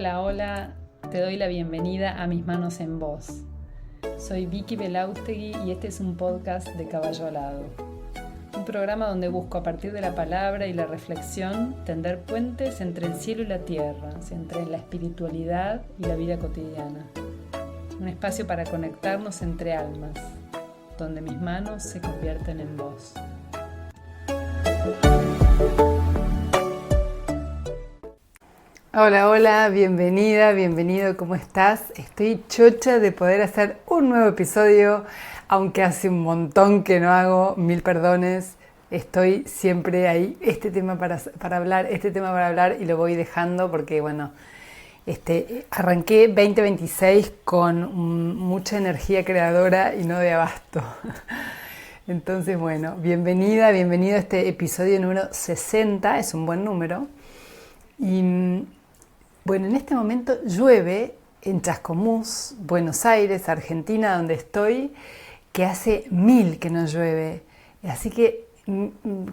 Hola, hola, te doy la bienvenida a Mis Manos en Voz. Soy Vicky Belaustegui y este es un podcast de Caballo Alado. Un programa donde busco a partir de la palabra y la reflexión tender puentes entre el cielo y la tierra, entre la espiritualidad y la vida cotidiana. Un espacio para conectarnos entre almas, donde mis manos se convierten en voz. Hola, hola, bienvenida, bienvenido, ¿cómo estás? Estoy chocha de poder hacer un nuevo episodio, aunque hace un montón que no hago, mil perdones. Estoy siempre ahí, este tema para hablar y lo voy dejando porque, bueno, arranqué 2026 con mucha energía creadora y no de abasto. Entonces, bueno, bienvenida, bienvenido a este episodio número 60, es un buen número. Y bueno, en este momento llueve en Chascomús, Buenos Aires, Argentina, donde estoy, que hace 1000 que no llueve. Así que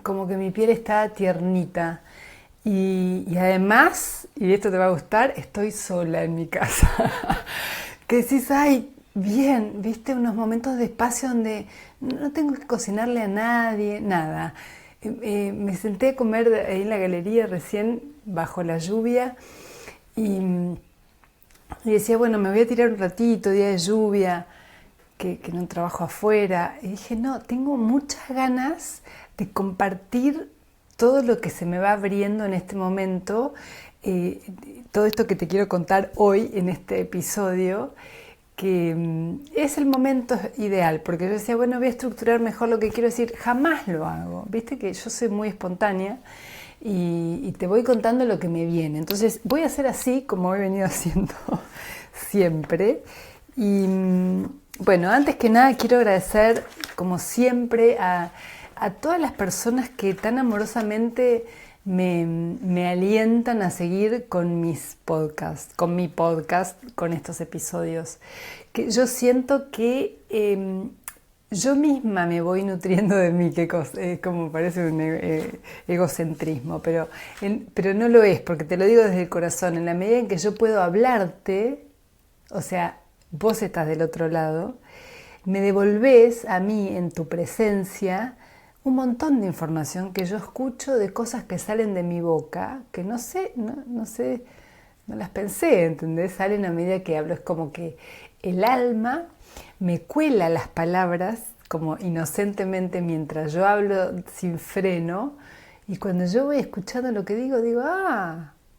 como que mi piel está tiernita. Y además, y esto te va a gustar, estoy sola en mi casa. Que decís, ay, bien, viste, unos momentos de espacio donde no tengo que cocinarle a nadie, nada. Me senté a comer ahí en la galería recién, bajo la lluvia, y decía, bueno, me voy a tirar un ratito, día de lluvia, que no trabajo afuera. Y dije, no, tengo muchas ganas de compartir todo lo que se me va abriendo en este momento, todo esto que te quiero contar hoy en este episodio, que es el momento ideal, porque yo decía, bueno, voy a estructurar mejor lo que quiero decir, jamás lo hago, viste que yo soy muy espontánea y te voy contando lo que me viene, entonces voy a hacer así como he venido haciendo siempre. Y bueno, antes que nada quiero agradecer como siempre a todas las personas que tan amorosamente me alientan a seguir con mis podcasts, con mi podcast, con estos episodios. Que yo siento que yo misma me voy nutriendo de mí, que como parece un egocentrismo, pero no lo es, porque te lo digo desde el corazón. En la medida en que yo puedo hablarte, o sea, vos estás del otro lado, me devolvés a mí en tu presencia un montón de información que yo escucho de cosas que salen de mi boca, que no sé, no las pensé, ¿entendés? Salen a medida que hablo, es como que el alma me cuela las palabras como inocentemente mientras yo hablo sin freno, y cuando yo voy escuchando lo que digo,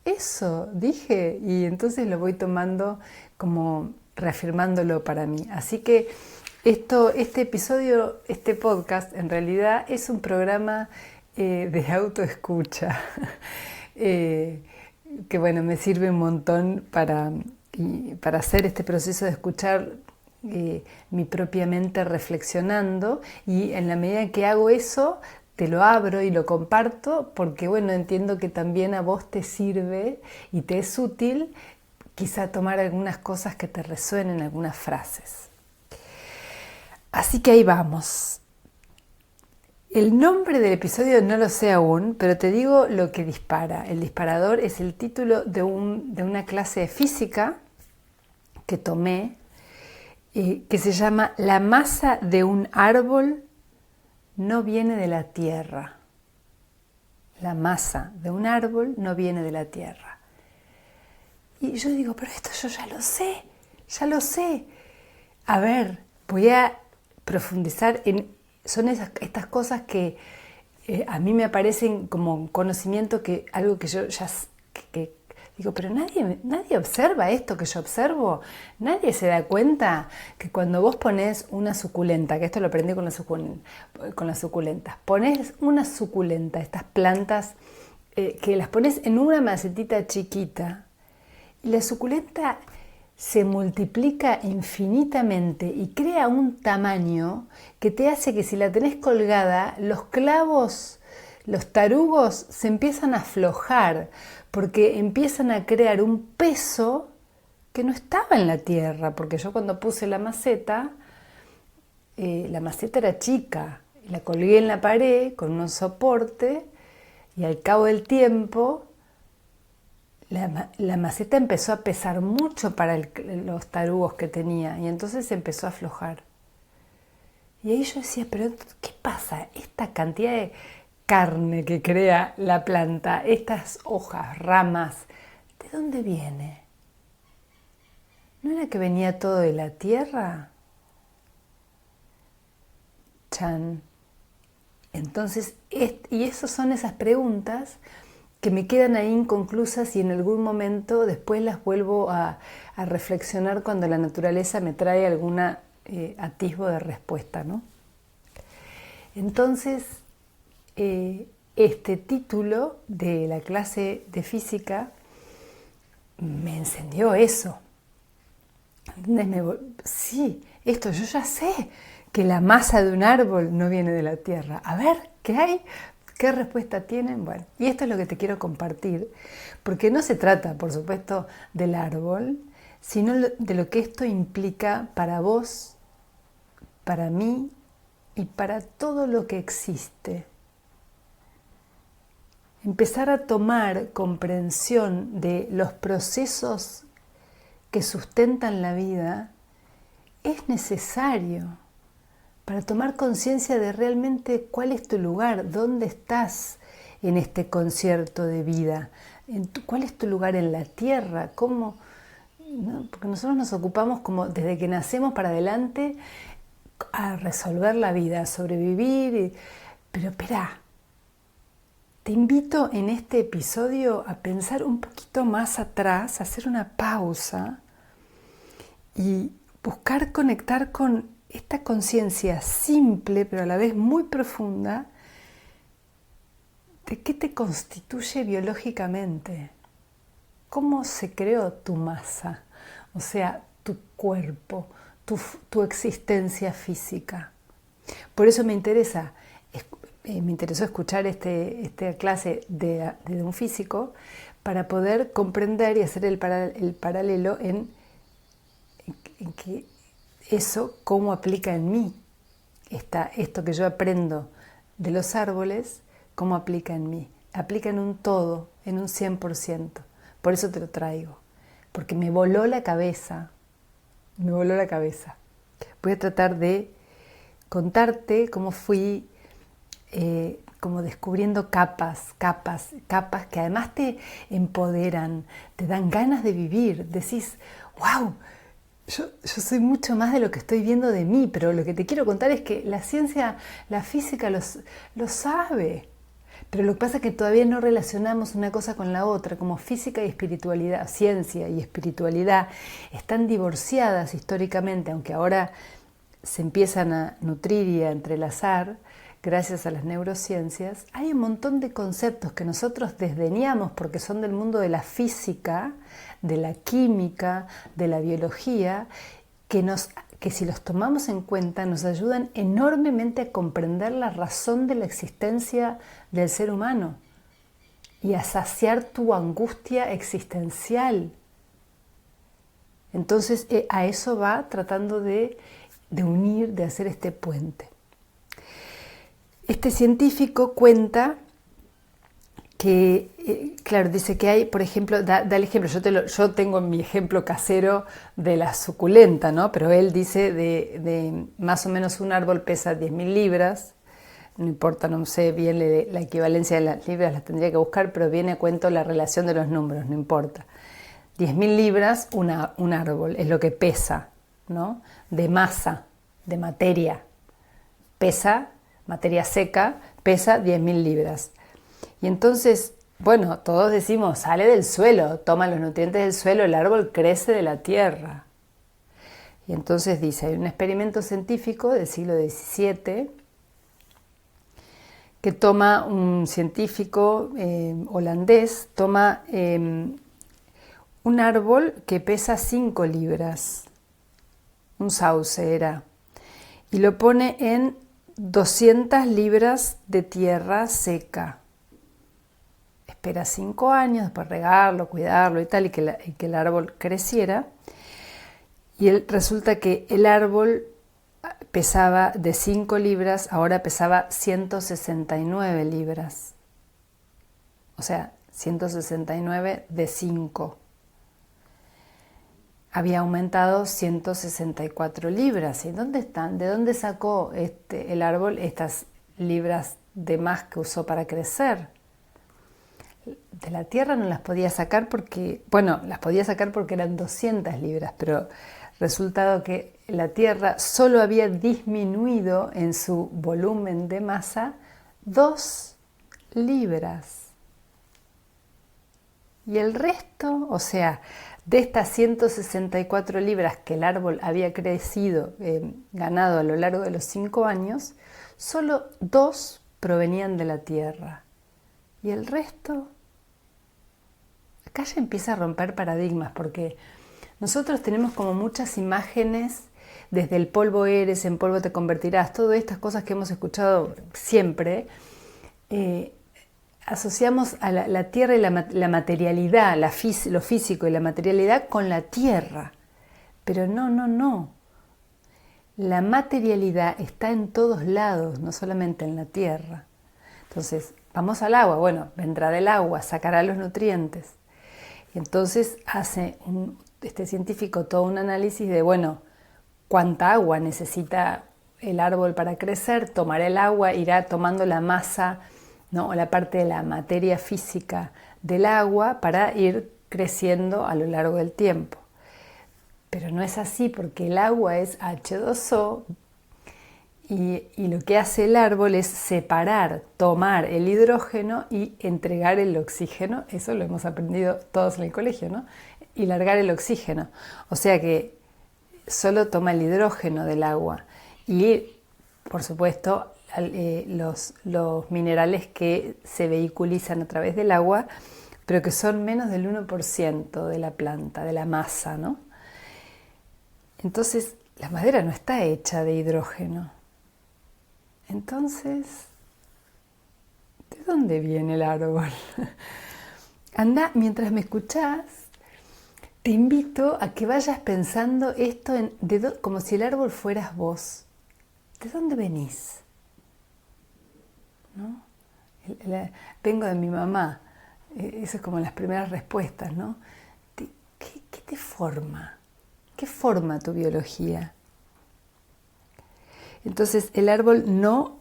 eso dije, y entonces lo voy tomando como reafirmándolo para mí. Así que este episodio, este podcast, en realidad es un programa de autoescucha, que bueno, me sirve un montón para hacer este proceso de escuchar mi propia mente reflexionando, y en la medida que hago eso, te lo abro y lo comparto, porque bueno, entiendo que también a vos te sirve y te es útil quizá tomar algunas cosas que te resuenen, algunas frases. Así que ahí vamos. El nombre del episodio no lo sé aún, pero te digo lo que dispara. El disparador es el título de una clase de física que tomé, que se llama La masa de un árbol no viene de la tierra. La masa de un árbol no viene de la tierra. Y yo digo, pero esto yo ya lo sé. A ver, voy a profundizar son estas cosas que a mí me aparecen como conocimiento, algo que yo ya digo, pero nadie observa esto que yo observo. Nadie se da cuenta que cuando vos ponés una suculenta, que esto lo aprendí con las suculentas, ponés una suculenta, estas plantas que las pones en una macetita chiquita, y la suculenta se multiplica infinitamente y crea un tamaño que te hace que si la tenés colgada, los clavos, los tarugos se empiezan a aflojar, porque empiezan a crear un peso que no estaba en la tierra, porque yo cuando puse la maceta era chica, la colgué en la pared con un soporte, y al cabo del tiempo la maceta empezó a pesar mucho para los tarugos que tenía y entonces empezó a aflojar. Y ahí yo decía, pero ¿qué pasa? Esta cantidad de carne que crea la planta, estas hojas, ramas, ¿de dónde viene? ¿No era que venía todo de la tierra? Chan. Entonces, y esas son esas preguntas que me quedan ahí inconclusas y en algún momento después las vuelvo a reflexionar cuando la naturaleza me trae alguna atisbo de respuesta, ¿no? Entonces, este título de la clase de física me encendió eso. Sí, esto yo ya sé, que la masa de un árbol no viene de la tierra. A ver, ¿qué hay? ¿Qué respuesta tienen? Bueno, y esto es lo que te quiero compartir, porque no se trata, por supuesto, del árbol, sino de lo que esto implica para vos, para mí y para todo lo que existe. Empezar a tomar comprensión de los procesos que sustentan la vida es necesario para tomar conciencia de realmente cuál es tu lugar, dónde estás en este concierto de vida, cuál es tu lugar en la tierra, cómo, ¿no? Porque nosotros nos ocupamos como desde que nacemos para adelante a resolver la vida, a sobrevivir, pero espera, te invito en este episodio a pensar un poquito más atrás, a hacer una pausa y buscar conectar con esta conciencia simple, pero a la vez muy profunda, de qué te constituye biológicamente, cómo se creó tu masa, o sea, tu cuerpo, tu existencia física. Por eso me interesó escuchar esta clase de un físico para poder comprender y hacer el paralelo en que eso cómo aplica en mí, esto que yo aprendo de los árboles, cómo aplica en mí. Aplica en un todo, en un 100%. Por eso te lo traigo, porque me voló la cabeza. Voy a tratar de contarte cómo fui como descubriendo capas que además te empoderan, te dan ganas de vivir. Decís, wow, yo soy mucho más de lo que estoy viendo de mí, pero lo que te quiero contar es que la ciencia, la física lo sabe. Pero lo que pasa es que todavía no relacionamos una cosa con la otra, como física y espiritualidad, ciencia y espiritualidad están divorciadas históricamente, aunque ahora se empiezan a nutrir y a entrelazar gracias a las neurociencias. Hay un montón de conceptos que nosotros desdeñamos porque son del mundo de la física, de la química, de la biología, que si los tomamos en cuenta nos ayudan enormemente a comprender la razón de la existencia del ser humano y a saciar tu angustia existencial. Entonces a eso va tratando de unir, de hacer este puente. Este científico cuenta que, claro, dice que hay, por ejemplo, da el ejemplo, yo tengo mi ejemplo casero de la suculenta, ¿no? Pero él dice de más o menos un árbol pesa 10.000 libras, no importa, no sé bien la equivalencia de las libras, las tendría que buscar, pero viene a cuento la relación de los números, no importa. 10.000 libras un árbol es lo que pesa, ¿no? De masa, de materia, materia seca, pesa 10.000 libras. Y entonces, bueno, todos decimos, sale del suelo, toma los nutrientes del suelo, el árbol crece de la tierra. Y entonces dice, hay un experimento científico del siglo XVII que toma un científico holandés, toma un árbol que pesa 5 libras, un sauce era, y lo pone en 200 libras de tierra seca. Espera 5 años, después regarlo, cuidarlo y tal, y que el árbol creciera. Y resulta que el árbol pesaba de 5 libras, ahora pesaba 169 libras. O sea, 169 de 5. Había aumentado 164 libras. ¿Y dónde están? ¿De dónde sacó el árbol estas libras de más que usó para crecer? De la tierra no las podía sacar porque, bueno, las podía sacar porque eran 200 libras, pero resultado que la tierra solo había disminuido en su volumen de masa 2 libras. Y el resto, o sea, de estas 164 libras que el árbol había crecido, ganado a lo largo de los 5 años, solo 2 provenían de la tierra. Y el resto, acá ya empieza a romper paradigmas, porque nosotros tenemos como muchas imágenes, desde el polvo eres, en polvo te convertirás, todas estas cosas que hemos escuchado siempre, asociamos a la tierra y la materialidad, lo físico y la materialidad con la tierra. Pero no. La materialidad está en todos lados, no solamente en la tierra. Entonces, vamos al agua. Bueno, vendrá del agua, sacará los nutrientes. Y entonces hace este científico todo un análisis de, bueno, cuánta agua necesita el árbol para crecer, tomará el agua, irá tomando la masa, ¿no? O la parte de la materia física del agua para ir creciendo a lo largo del tiempo. Pero no es así, porque el agua es H2O y lo que hace el árbol es separar, tomar el hidrógeno y entregar el oxígeno. Eso lo hemos aprendido todos en el colegio, ¿no? Y largar el oxígeno. O sea que solo toma el hidrógeno del agua y, por supuesto, los minerales que se vehiculizan a través del agua, pero que son menos del 1% de la planta, de la masa, ¿no? Entonces, la madera no está hecha de hidrógeno. Entonces, ¿de dónde viene el árbol? Anda, mientras me escuchás, te invito a que vayas pensando esto como si el árbol fueras vos. ¿De dónde venís? ¿No? Vengo de mi mamá. Eso es como las primeras respuestas, ¿no? ¿Qué te forma? ¿Qué forma tu biología? Entonces, el árbol no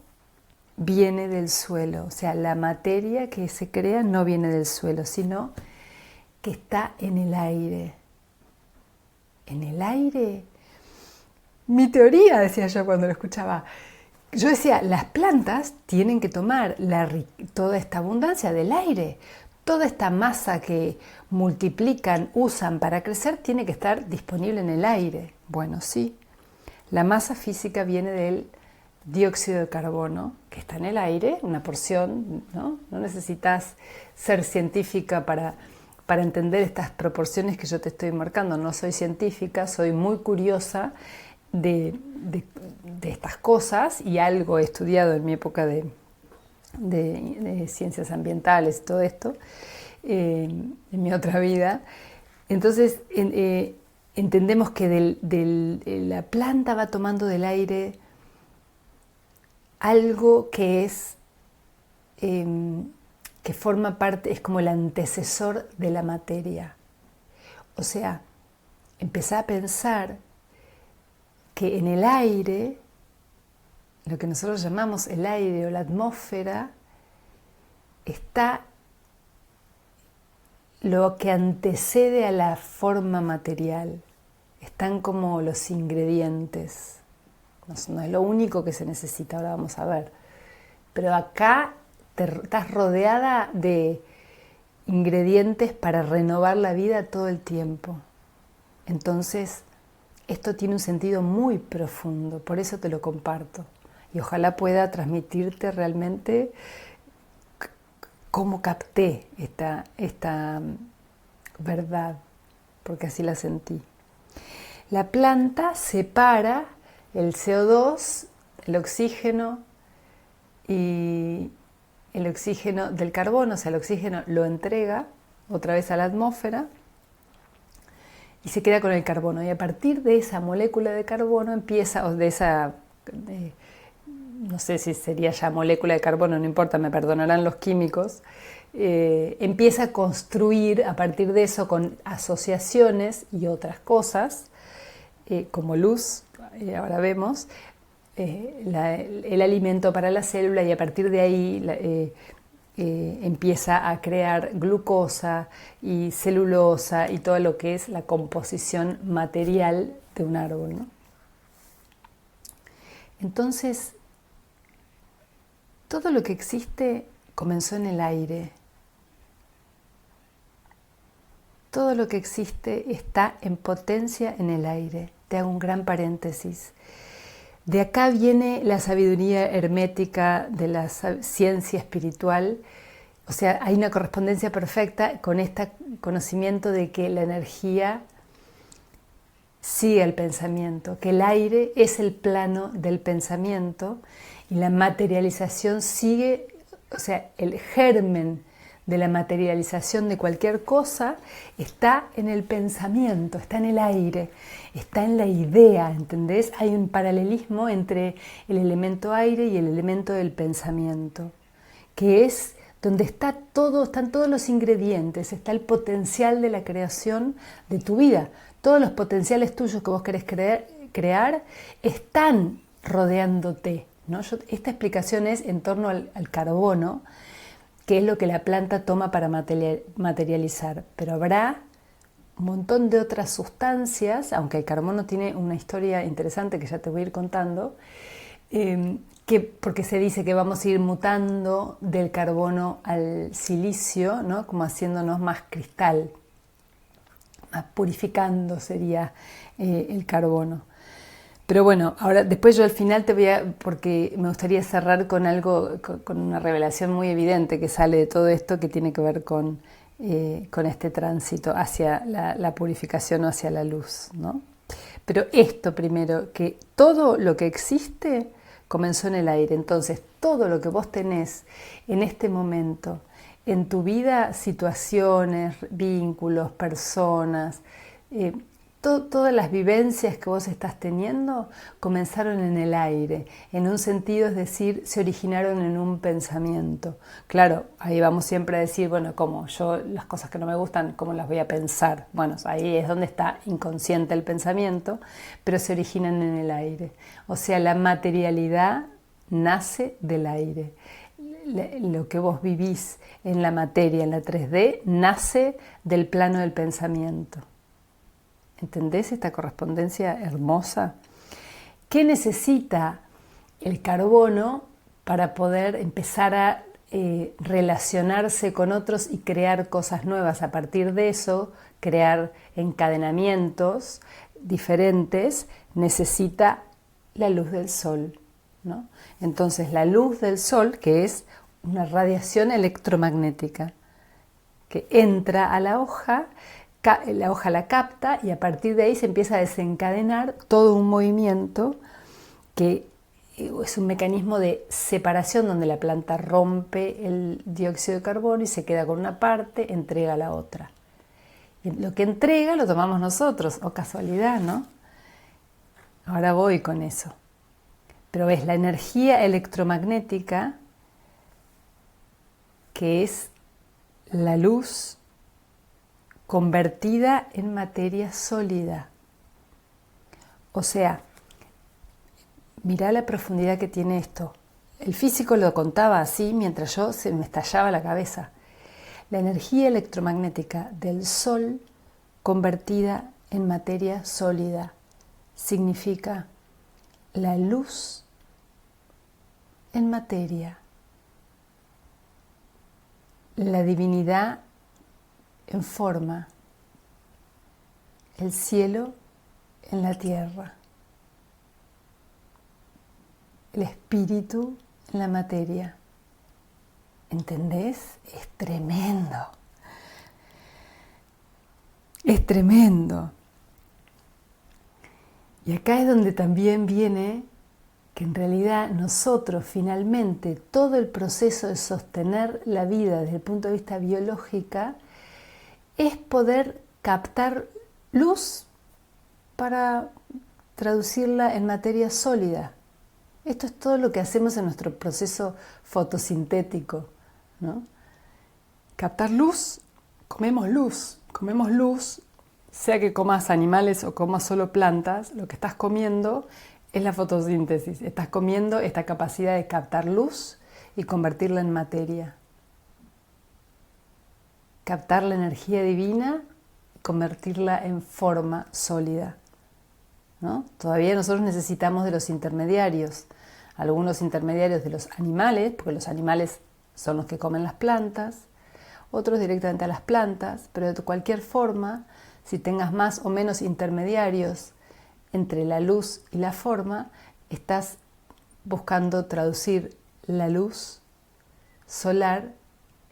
viene del suelo, o sea, la materia que se crea no viene del suelo, sino que está en el aire. ¿En el aire? Mi teoría, decía yo cuando lo escuchaba, yo decía, las plantas tienen que tomar toda esta abundancia del aire. Toda esta masa que multiplican, usan para crecer, tiene que estar disponible en el aire. Bueno, sí, la masa física viene del dióxido de carbono, que está en el aire, una porción, ¿no? No necesitas ser científica para entender estas proporciones que yo te estoy marcando. No soy científica, soy muy curiosa de estas cosas y algo he estudiado en mi época de ciencias ambientales y todo esto, en mi otra vida. Entonces entendemos que la planta va tomando del aire algo que es que forma parte, es como el antecesor de la materia. O sea, empezá a pensar que en el aire, lo que nosotros llamamos el aire o la atmósfera, está lo que antecede a la forma material. Están como los ingredientes. No es lo único que se necesita, ahora vamos a ver. Pero acá estás rodeada de ingredientes para renovar la vida todo el tiempo. Entonces, esto tiene un sentido muy profundo, por eso te lo comparto. Y ojalá pueda transmitirte realmente cómo capté esta verdad, porque así la sentí. La planta separa el CO2, el oxígeno y el oxígeno del carbono, o sea, el oxígeno lo entrega otra vez a la atmósfera y se queda con el carbono. Y a partir de esa molécula de carbono empieza, o de no sé si sería ya molécula de carbono, no importa, me perdonarán los químicos, empieza a construir a partir de eso con asociaciones y otras cosas, como luz, ahora vemos, el alimento para la célula, y a partir de ahí empieza a crear glucosa y celulosa y todo lo que es la composición material de un árbol, ¿no? Entonces, todo lo que existe comenzó en el aire. Todo lo que existe está en potencia en el aire. Te hago un gran paréntesis. De acá viene la sabiduría hermética de la ciencia espiritual. O sea, hay una correspondencia perfecta con este conocimiento de que la energía sigue el pensamiento, que el aire es el plano del pensamiento y la materialización sigue, o sea, el germen de la materialización de cualquier cosa está en el pensamiento, está en el aire, está en la idea, ¿entendés? Hay un paralelismo entre el elemento aire y el elemento del pensamiento, que es donde está todo, están todos los ingredientes, está el potencial de la creación de tu vida. Todos los potenciales tuyos que vos querés crear están rodeándote, ¿no? Esta explicación es en torno al carbono, que es lo que la planta toma para materializar. Pero habrá un montón de otras sustancias, aunque el carbono tiene una historia interesante que ya te voy a ir contando, porque se dice que vamos a ir mutando del carbono al silicio, ¿no? Como haciéndonos más cristal, más purificando sería el carbono. Pero bueno, ahora después yo al final porque me gustaría cerrar con algo, con una revelación muy evidente que sale de todo esto, que tiene que ver con este tránsito hacia la purificación o hacia la luz, ¿no? Pero esto primero, que todo lo que existe comenzó en el aire. Entonces, todo lo que vos tenés en este momento, en tu vida, situaciones, vínculos, personas, todas las vivencias que vos estás teniendo comenzaron en el aire, en un sentido, es decir, se originaron en un pensamiento. Claro, ahí vamos siempre a decir, bueno, ¿cómo? Yo las cosas que no me gustan, ¿cómo las voy a pensar? Bueno, ahí es donde está inconsciente el pensamiento, pero se originan en el aire. O sea, la materialidad nace del aire. Lo que vos vivís en la materia, en la 3D, nace del plano del pensamiento. ¿Entendés esta correspondencia hermosa? ¿Qué necesita el carbono para poder empezar a relacionarse con otros y crear cosas nuevas? A partir de eso, crear encadenamientos diferentes, necesita la luz del sol, ¿no? Entonces, la luz del sol, que es una radiación electromagnética que entra a la hoja la capta y a partir de ahí se empieza a desencadenar todo un movimiento que es un mecanismo de separación donde la planta rompe el dióxido de carbono y se queda con una parte, entrega la otra. Y lo que entrega lo tomamos nosotros, o casualidad, ¿no? Ahora voy con eso. Pero ves, la energía electromagnética, que es la luz convertida en materia sólida. O sea, mirá la profundidad que tiene esto. El físico lo contaba así mientras se me estallaba la cabeza. La energía electromagnética del Sol convertida en materia sólida significa la luz en materia, la divinidad en forma, el cielo en la tierra, el espíritu en la materia. ¿Entendés? Es tremendo. Es tremendo. Y acá es donde también viene que en realidad nosotros finalmente todo el proceso de sostener la vida desde el punto de vista biológico es poder captar luz para traducirla en materia sólida. Esto es todo lo que hacemos en nuestro proceso fotosintético, ¿no? Captar luz, comemos luz, sea que comas animales o comas solo plantas, lo que estás comiendo es la fotosíntesis. Estás comiendo esta capacidad de captar luz y convertirla en materia. Captar la energía divina y convertirla en forma sólida, ¿no? Todavía nosotros necesitamos de los intermediarios. Algunos intermediarios de los animales, porque los animales son los que comen las plantas, otros directamente a las plantas, pero de cualquier forma, si tengas más o menos intermediarios entre la luz y la forma, estás buscando traducir la luz solar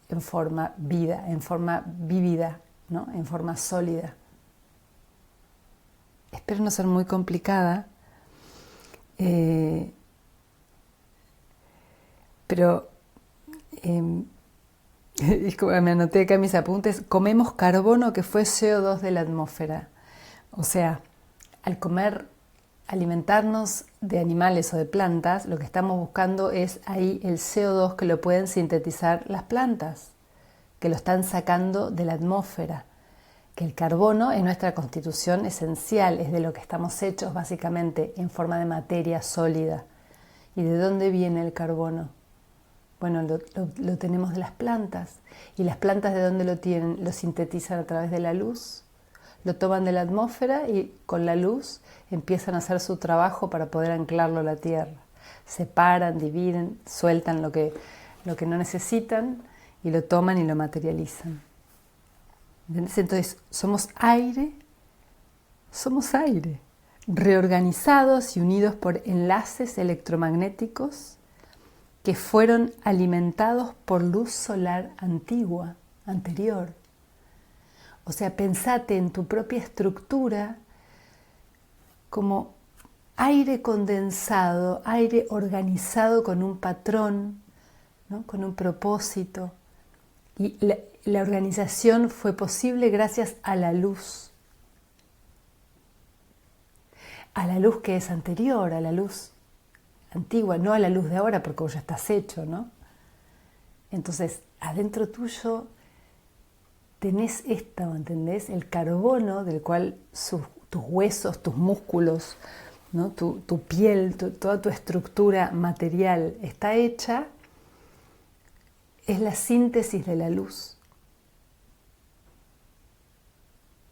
en forma vida, en forma vívida, ¿no? En forma sólida. Espero no ser muy complicada, pero me anoté acá en mis apuntes, comemos carbono que fue CO2 de la atmósfera. O sea, al alimentarnos de animales o de plantas, lo que estamos buscando es ahí el CO2 que lo pueden sintetizar las plantas, que lo están sacando de la atmósfera. Que el carbono es nuestra constitución esencial, es de lo que estamos hechos básicamente en forma de materia sólida. ¿Y de dónde viene el carbono? Bueno, lo tenemos de las plantas. ¿Y las plantas de dónde lo tienen? Lo sintetizan a través de la luz, lo toman de la atmósfera y con la luz empiezan a hacer su trabajo para poder anclarlo a la tierra. Separan, dividen, sueltan lo que no necesitan y lo toman y lo materializan. Entonces, somos aire, reorganizados y unidos por enlaces electromagnéticos que fueron alimentados por luz solar anterior. O sea, pensate en tu propia estructura como aire condensado, aire organizado con un patrón, ¿no? Con un propósito. Y la organización fue posible gracias a la luz. A la luz que es anterior, a la luz antigua, no a la luz de ahora porque vos ya estás hecho, ¿no? Entonces, adentro tuyo tenés esto, ¿entendés? El carbono del cual tus huesos, tus músculos, ¿no? tu piel, toda tu estructura material está hecha, es la síntesis de la luz.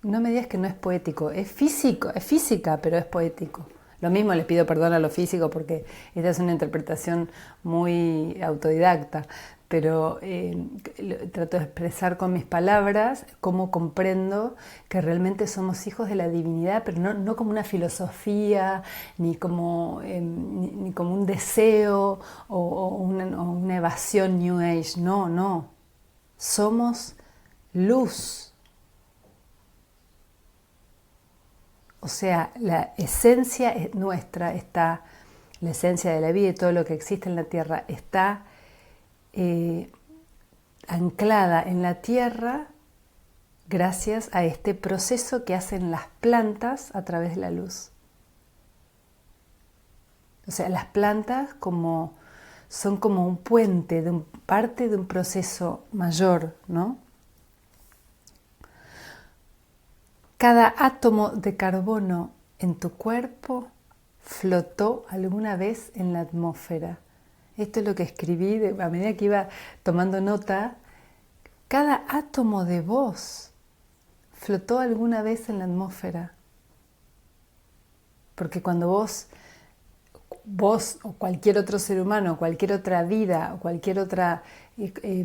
No me digas que no es poético, es físico, es física, pero es poético. Lo mismo les pido perdón a lo físico porque esta es una interpretación muy autodidacta, pero trato de expresar con mis palabras cómo comprendo que realmente somos hijos de la divinidad, pero no como una filosofía, ni como un deseo o una evasión New Age, no. Somos luz. O sea, la esencia nuestra está, la esencia de la vida y todo lo que existe en la tierra está anclada en la tierra gracias a este proceso que hacen las plantas a través de la luz. O sea, las plantas son como un puente, parte de un proceso mayor, ¿no? Cada átomo de carbono en tu cuerpo flotó alguna vez en la atmósfera. Esto es lo que escribí a medida que iba tomando nota. Cada átomo de vos flotó alguna vez en la atmósfera. Porque cuando vos o cualquier otro ser humano, cualquier otra vida, o cualquier otra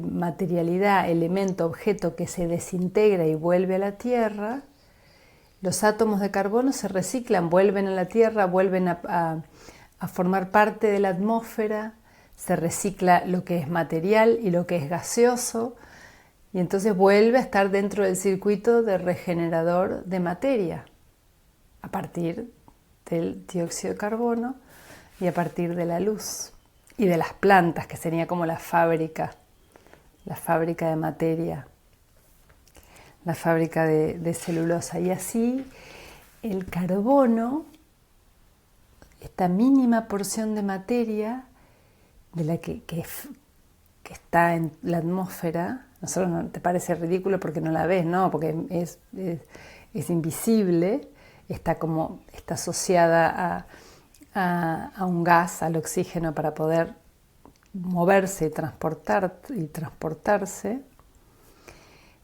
materialidad, elemento, objeto que se desintegra y vuelve a la Tierra, los átomos de carbono se reciclan, vuelven a la Tierra, vuelven a formar parte de la atmósfera, se recicla lo que es material y lo que es gaseoso, y entonces vuelve a estar dentro del circuito de regenerador de materia, a partir del dióxido de carbono y a partir de la luz y de las plantas, que sería como la fábrica de materia, la fábrica de celulosa. Y así el carbono esta mínima porción de materia de la que está en la atmósfera. Nosotros no te parece ridículo porque no la ves, ¿no? Porque es invisible, está asociada a un gas, al oxígeno, para poder moverse y transportarse.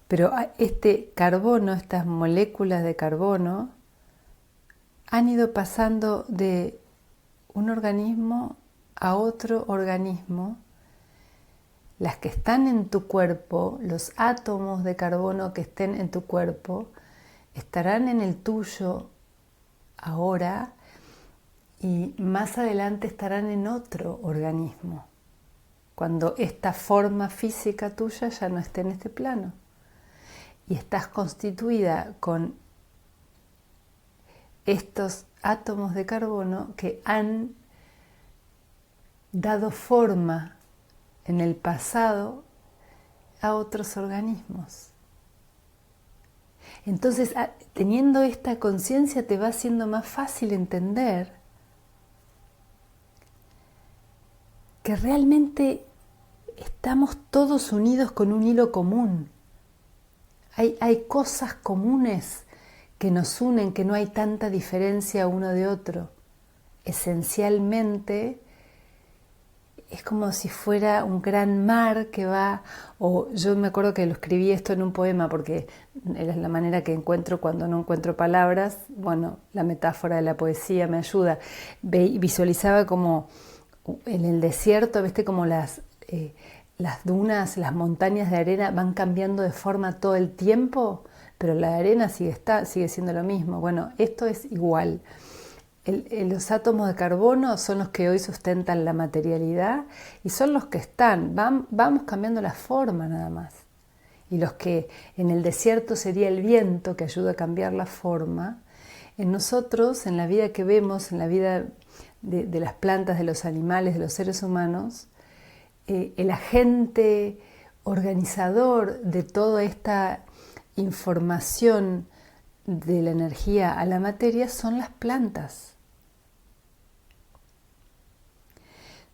Pero este carbono, estas moléculas de carbono, han ido pasando de un organismo a otro organismo. Las que están en tu cuerpo, los átomos de carbono que estén en tu cuerpo, estarán en el tuyo ahora y más adelante estarán en otro organismo, cuando esta forma física tuya ya no esté en este plano. Y estás constituida con estos átomos de carbono que han dado forma en el pasado a otros organismos. Entonces, teniendo esta conciencia, te va siendo más fácil entender que realmente estamos todos unidos con un hilo común. Hay cosas comunes que nos unen, que no hay tanta diferencia uno de otro. Esencialmente es como si fuera un gran mar que va, o yo me acuerdo que lo escribí esto en un poema porque era la manera que encuentro cuando no encuentro palabras. Bueno, la metáfora de la poesía me ayuda. Visualizaba como en el desierto, ¿viste? Como las dunas, las montañas de arena van cambiando de forma todo el tiempo, pero la arena sigue siendo lo mismo. Bueno, esto es igual. Los átomos de carbono son los que hoy sustentan la materialidad y son los que vamos cambiando la forma nada más. Y los que en el desierto sería el viento que ayuda a cambiar la forma, en nosotros, en la vida que vemos, en la vida de las plantas, de los animales, de los seres humanos, el agente organizador de toda esta información de la energía a la materia son las plantas.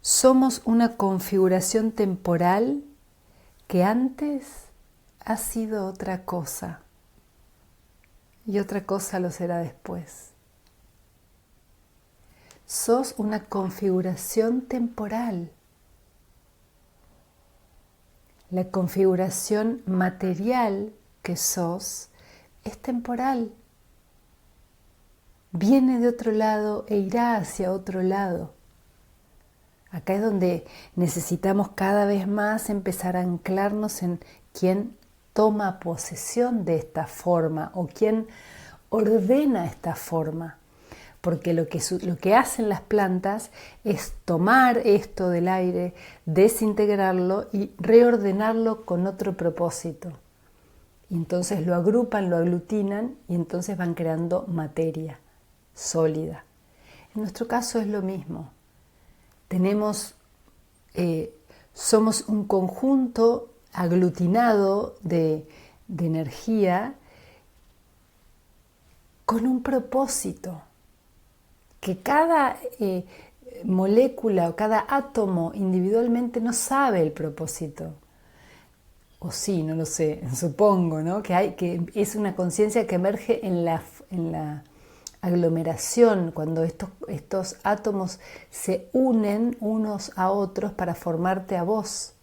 Somos una configuración temporal que antes ha sido otra cosa y otra cosa lo será después. Sos una configuración temporal. La configuración material que sos es temporal. Viene de otro lado e irá hacia otro lado. Acá es donde necesitamos cada vez más empezar a anclarnos en quién toma posesión de esta forma o quién ordena esta forma. Porque lo que hacen las plantas es tomar esto del aire, desintegrarlo y reordenarlo con otro propósito. Y entonces lo agrupan, lo aglutinan y entonces van creando materia sólida. En nuestro caso es lo mismo. Somos un conjunto aglutinado de energía con un propósito. Que cada molécula o cada átomo individualmente no sabe el propósito. O sí, no lo sé, supongo, ¿no? Que es una conciencia que emerge en la aglomeración, cuando estos átomos se unen unos a otros para formarte a vos.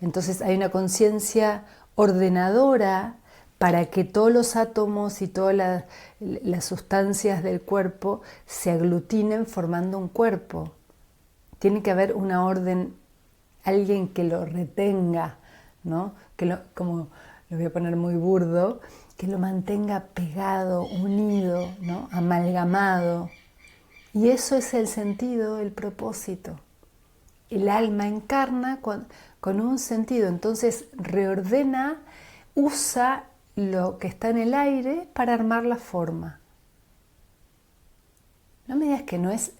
Entonces hay una conciencia ordenadora para que todos los átomos y todas las sustancias del cuerpo se aglutinen formando un cuerpo. Tiene que haber una orden, alguien que lo retenga, ¿no? Como lo voy a poner muy burdo, que lo mantenga pegado, unido, ¿no? Amalgamado. Y eso es el sentido, el propósito. El alma encarna con un sentido, entonces reordena, usa lo que está en el aire para armar la forma. No me digas que no es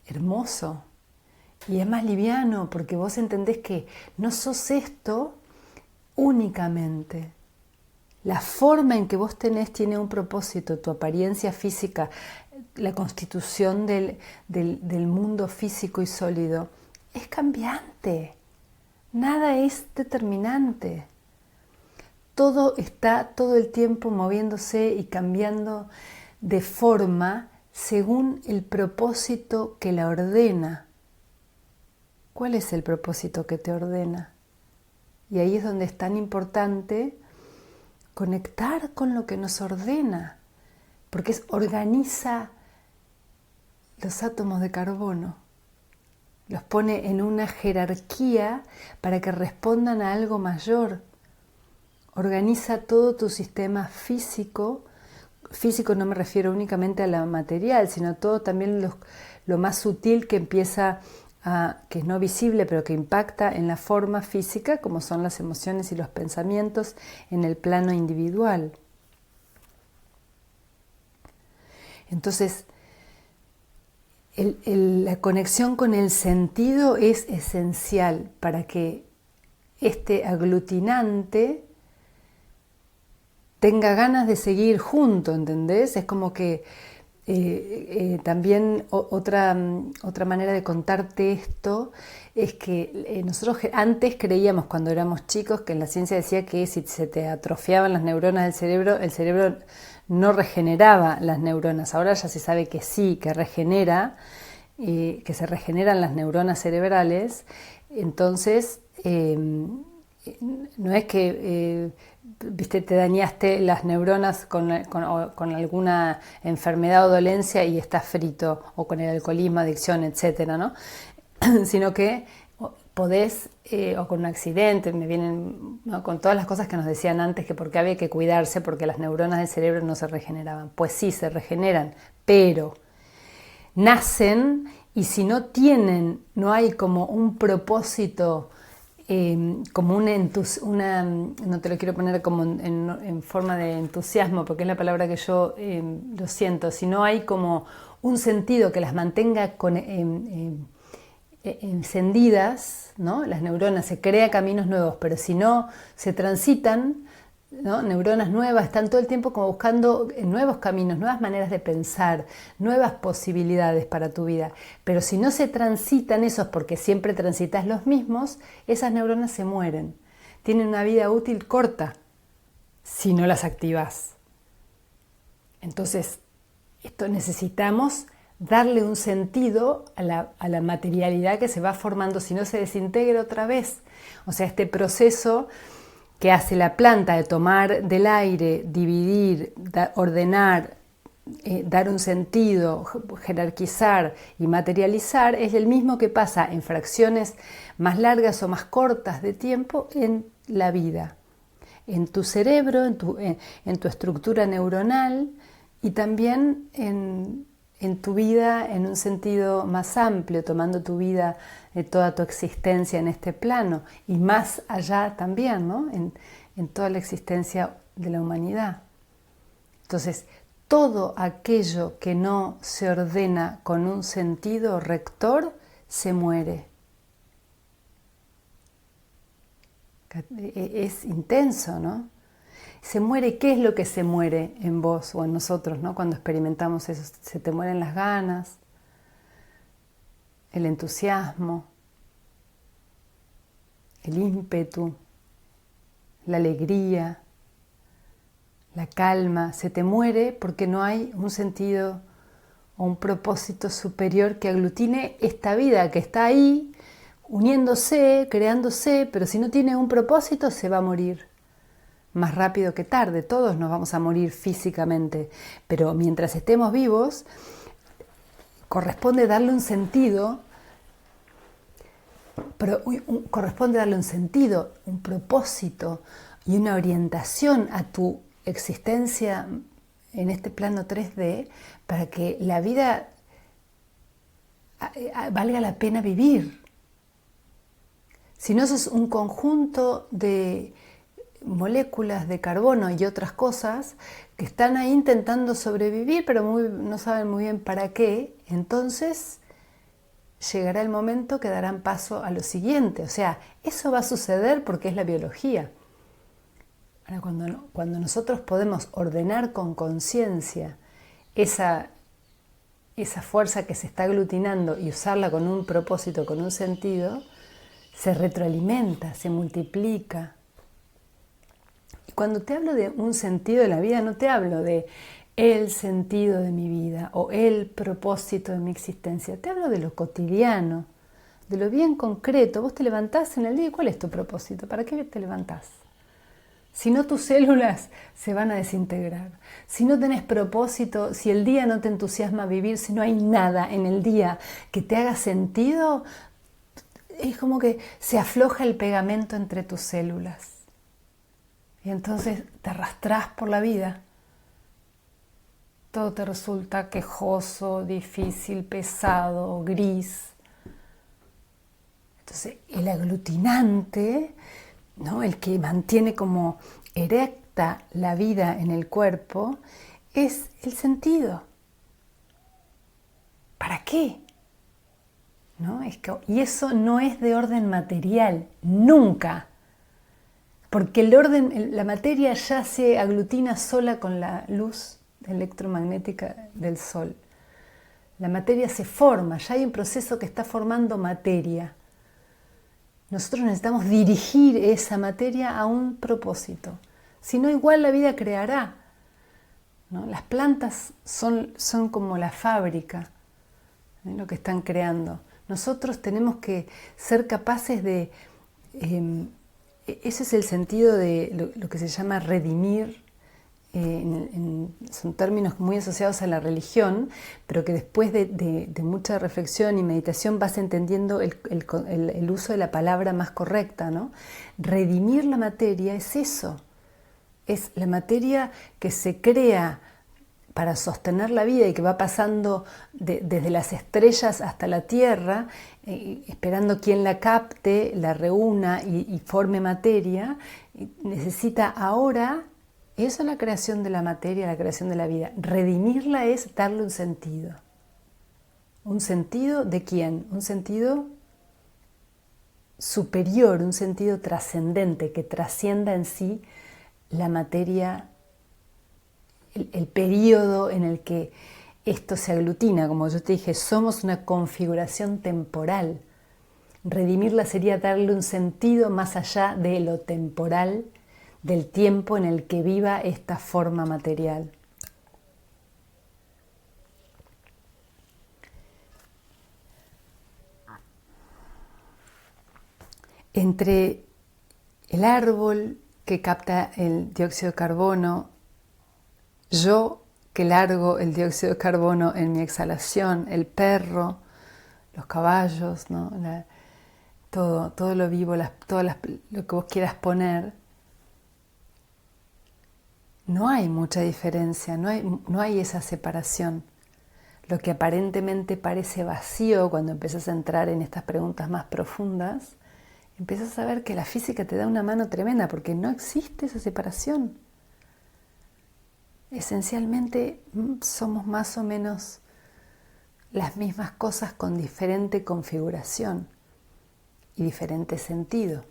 hermoso y es más liviano, porque vos entendés que no sos esto únicamente. La forma en que vos tenés tiene un propósito, tu apariencia física, la constitución del mundo físico y sólido es cambiante. Nada es determinante. Todo está todo el tiempo moviéndose y cambiando de forma según el propósito que la ordena. ¿Cuál es el propósito que te ordena? Y ahí es donde es tan importante conectar con lo que nos ordena, porque organiza los átomos de carbono, los pone en una jerarquía para que respondan a algo mayor. Organiza todo tu sistema físico. Físico no me refiero únicamente a lo material, sino todo también lo más sutil que empieza que es no visible, pero que impacta en la forma física, como son las emociones y los pensamientos en el plano individual. Entonces, la conexión con el sentido es esencial para que este aglutinante tenga ganas de seguir junto, ¿entendés? Es como que también otra manera de contarte esto es que nosotros antes creíamos cuando éramos chicos que la ciencia decía que si se te atrofiaban las neuronas del cerebro, el cerebro no regeneraba las neuronas. Ahora ya se sabe que sí, que regenera, que se regeneran las neuronas cerebrales. Entonces, no es que viste, te dañaste las neuronas con alguna enfermedad o dolencia y estás frito, o con el alcoholismo, adicción, etcétera, ¿no? Sino que podés, o con un accidente, me vienen, ¿no?, con todas las cosas que nos decían antes, que porque había que cuidarse porque las neuronas del cerebro no se regeneraban. Pues sí, se regeneran, pero nacen y si no tienen, no hay como un propósito, como no te lo quiero poner como en forma de entusiasmo, porque es la palabra que yo lo siento, sino hay como un sentido que las mantenga encendidas, ¿no? Las neuronas, se crea caminos nuevos, pero si no se transitan, ¿no? Neuronas nuevas, están todo el tiempo como buscando nuevos caminos, nuevas maneras de pensar, nuevas posibilidades para tu vida. Pero si no se transitan esos, porque siempre transitas los mismos, esas neuronas se mueren. Tienen una vida útil corta si no las activas. Entonces, necesitamos darle un sentido a la materialidad que se va formando, si no se desintegra otra vez. O sea, este proceso que hace la planta de tomar del aire, dividir, ordenar, dar un sentido, jerarquizar y materializar, es el mismo que pasa en fracciones más largas o más cortas de tiempo en la vida, en tu cerebro, en tu estructura neuronal y también en tu vida en un sentido más amplio, tomando tu vida, toda tu existencia en este plano y más allá también, ¿no? En toda la existencia de la humanidad. Entonces, todo aquello que no se ordena con un sentido rector se muere. Es intenso, ¿no? Se muere, ¿qué es lo que se muere en vos o en nosotros, ¿no? Cuando experimentamos eso? Se te mueren las ganas, el entusiasmo, el ímpetu, la alegría, la calma. Se te muere porque no hay un sentido o un propósito superior que aglutine esta vida que está ahí, uniéndose, creándose, pero si no tiene un propósito se va a morir. Más rápido que tarde, todos nos vamos a morir físicamente, pero mientras estemos vivos, corresponde darle un sentido, un propósito y una orientación a tu existencia en este plano 3D para que la vida valga la pena vivir. Si no, sos un conjunto de moléculas de carbono y otras cosas que están ahí intentando sobrevivir, pero no saben muy bien para qué. Entonces llegará el momento que darán paso a lo siguiente. O sea, eso va a suceder porque es la biología. Ahora, cuando nosotros podemos ordenar con conciencia esa esa fuerza que se está aglutinando y usarla con un propósito, con un sentido, se retroalimenta, se multiplica. Y cuando te hablo de un sentido de la vida, no te hablo de el sentido de mi vida o el propósito de mi existencia. Te hablo de lo cotidiano, de lo bien concreto. Vos te levantás en el día y ¿cuál es tu propósito? ¿Para qué te levantás? Si no, tus células se van a desintegrar. Si no tenés propósito, si el día no te entusiasma vivir, si no hay nada en el día que te haga sentido, es como que se afloja el pegamento entre tus células. Y entonces te arrastrás por la vida. Todo te resulta quejoso, difícil, pesado, gris. Entonces, el aglutinante, ¿no? El que mantiene como erecta la vida en el cuerpo, es el sentido. ¿Para qué? ¿No? Y eso no es de orden material, nunca. Porque la materia ya se aglutina sola con la luz electromagnética del sol. La materia se forma, ya hay un proceso que está formando materia. Nosotros necesitamos dirigir esa materia a un propósito. Si no, igual la vida creará, ¿no? Las plantas son como la fábrica, ¿no? Lo que están creando. Nosotros tenemos que ser capaces de... ese es el sentido de lo que se llama redimir. Son términos muy asociados a la religión, pero que después de mucha reflexión y meditación vas entendiendo el uso de la palabra más correcta, ¿no? Redimir la materia es eso, es la materia que se crea para sostener la vida y que va pasando desde las estrellas hasta la Tierra, esperando quien la capte, la reúna y forme materia, necesita ahora... Eso es la creación de la materia, la creación de la vida. Redimirla es darle un sentido. ¿Un sentido de quién? Un sentido superior, un sentido trascendente, que trascienda en sí la materia, el periodo en el que esto se aglutina. Como yo te dije, somos una configuración temporal. Redimirla sería darle un sentido más allá de lo temporal, del tiempo en el que viva esta forma material. Entre el árbol que capta el dióxido de carbono, yo que largo el dióxido de carbono en mi exhalación, el perro, los caballos, ¿no? Todo lo vivo, lo que vos quieras poner, no hay mucha diferencia, no hay esa separación. Lo que aparentemente parece vacío cuando empiezas a entrar en estas preguntas más profundas, empiezas a ver que la física te da una mano tremenda porque no existe esa separación. Esencialmente somos más o menos las mismas cosas con diferente configuración y diferente sentido.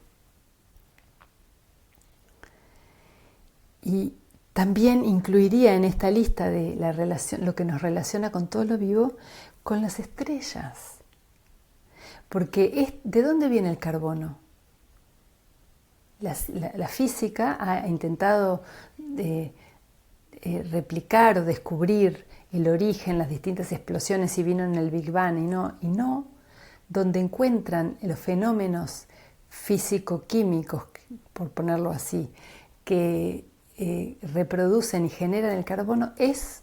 Y también incluiría en esta lista de la relación, lo que nos relaciona con todo lo vivo, con las estrellas. Porque ¿de dónde viene el carbono? La física ha intentado replicar o descubrir el origen, las distintas explosiones si vino en el Big Bang y no, donde encuentran los fenómenos físico-químicos, por ponerlo así, que reproducen y generan el carbono es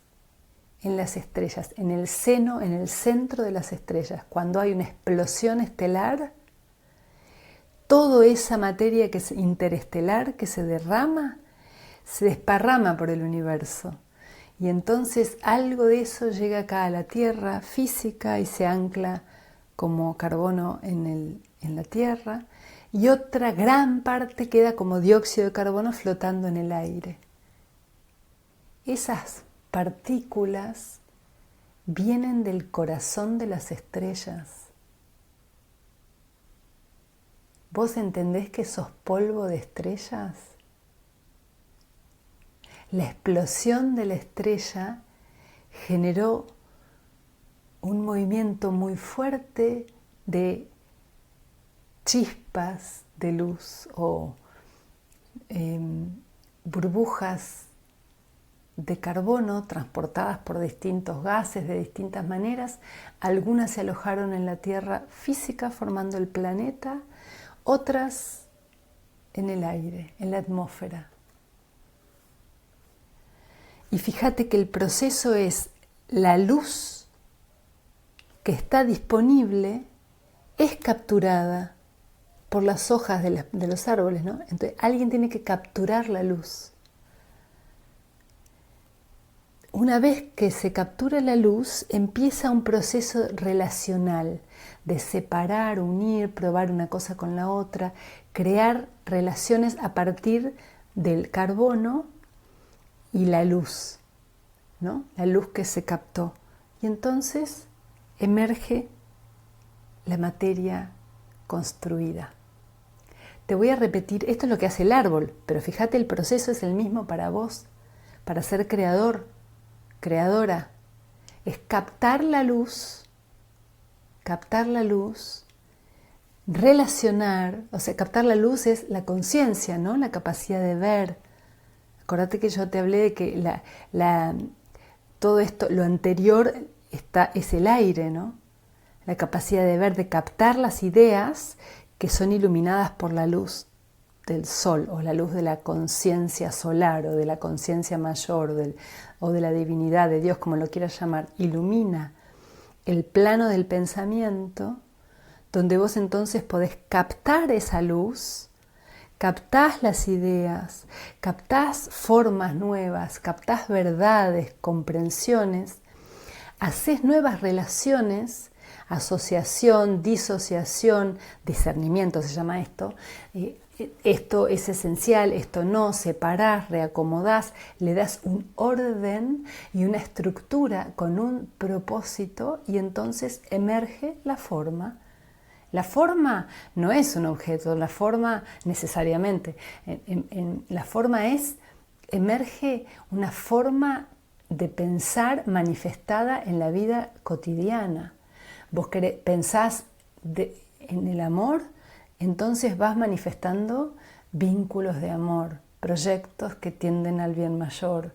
en las estrellas, en el seno, en el centro de las estrellas. Cuando hay una explosión estelar, toda esa materia que es interestelar que se derrama, se desparrama por el universo. Y entonces algo de eso llega acá a la Tierra física y se ancla como carbono en la Tierra. Y otra gran parte queda como dióxido de carbono flotando en el aire. Esas partículas vienen del corazón de las estrellas. ¿Vos entendés que sos polvo de estrellas? La explosión de la estrella generó un movimiento muy fuerte de chispas de luz o burbujas de carbono transportadas por distintos gases de distintas maneras. Algunas se alojaron en la Tierra física formando el planeta, otras en el aire, en la atmósfera. Y fíjate que el proceso es la luz que está disponible es capturada por las hojas de los árboles, ¿no? Entonces alguien tiene que capturar la luz. Una vez que se captura la luz, empieza un proceso relacional de separar, unir, probar una cosa con la otra, crear relaciones a partir del carbono y la luz, ¿no? La luz que se captó. Y entonces emerge la materia construida. Te voy a repetir, esto es lo que hace el árbol, pero fíjate, el proceso es el mismo para vos, para ser creador, creadora. Es captar la luz, relacionar, o sea, captar la luz es la conciencia, ¿no? La capacidad de ver. Acordate que yo te hablé de que todo esto, lo anterior es el aire, ¿no? La capacidad de ver, de captar las ideas que son iluminadas por la luz del sol o la luz de la conciencia solar o de la conciencia mayor o de la divinidad de Dios, como lo quieras llamar. Ilumina el plano del pensamiento, donde vos entonces podés captar esa luz, captás las ideas, captás formas nuevas, captás verdades, comprensiones, hacés nuevas relaciones, asociación, disociación, discernimiento se llama esto. Esto es esencial, esto no, separás, reacomodás, le das un orden y una estructura con un propósito y entonces emerge la forma. La forma no es un objeto, la forma necesariamente. La forma emerge una forma de pensar manifestada en la vida cotidiana. Vos pensás en el amor, entonces vas manifestando vínculos de amor, proyectos que tienden al bien mayor.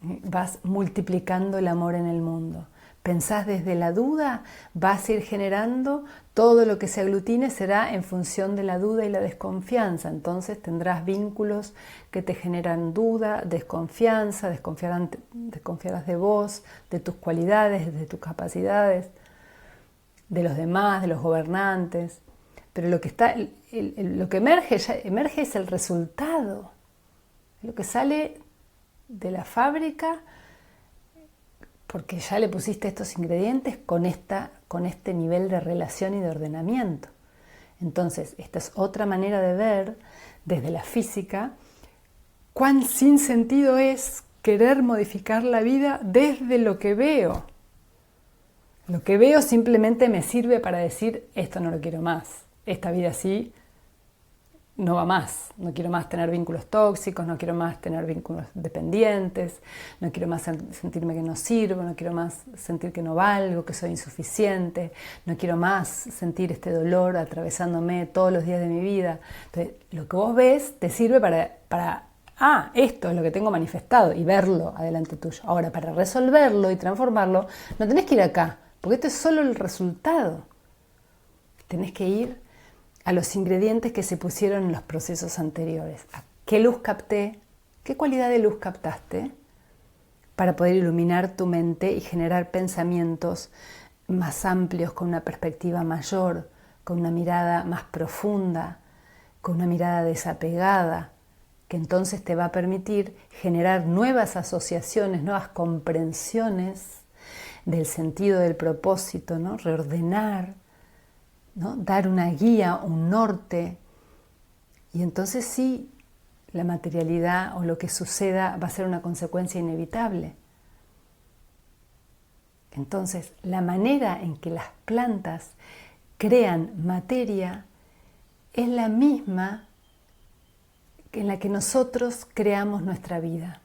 Vas multiplicando el amor en el mundo. Pensás desde la duda, vas a ir generando todo lo que se aglutine será en función de la duda y la desconfianza. Entonces tendrás vínculos que te generan duda, desconfianza, desconfiarás de vos, de tus cualidades, de tus capacidades, de los demás, de los gobernantes. Pero lo que emerge es el resultado. Lo que sale de la fábrica, porque ya le pusiste estos ingredientes con este nivel de relación y de ordenamiento. Entonces, esta es otra manera de ver desde la física cuán sin sentido es querer modificar la vida desde lo que veo. Lo que veo simplemente me sirve para decir, esto no lo quiero más, esta vida así no va más, no quiero más tener vínculos tóxicos, no quiero más tener vínculos dependientes, no quiero más sentirme que no sirvo, no quiero más sentir que no valgo, que soy insuficiente, no quiero más sentir este dolor atravesándome todos los días de mi vida. Entonces, lo que vos ves te sirve para esto es lo que tengo manifestado y verlo adelante tuyo. Ahora, para resolverlo y transformarlo, no tenés que ir acá, porque esto es solo el resultado. Tenés que ir a los ingredientes que se pusieron en los procesos anteriores. ¿A qué luz capté? ¿Qué cualidad de luz captaste? Para poder iluminar tu mente y generar pensamientos más amplios, con una perspectiva mayor, con una mirada más profunda, con una mirada desapegada, que entonces te va a permitir generar nuevas asociaciones, nuevas comprensiones del sentido del propósito, ¿no? Reordenar, ¿no? Dar una guía, un norte, y entonces sí, la materialidad o lo que suceda va a ser una consecuencia inevitable. Entonces, la manera en que las plantas crean materia es la misma en la que nosotros creamos nuestra vida.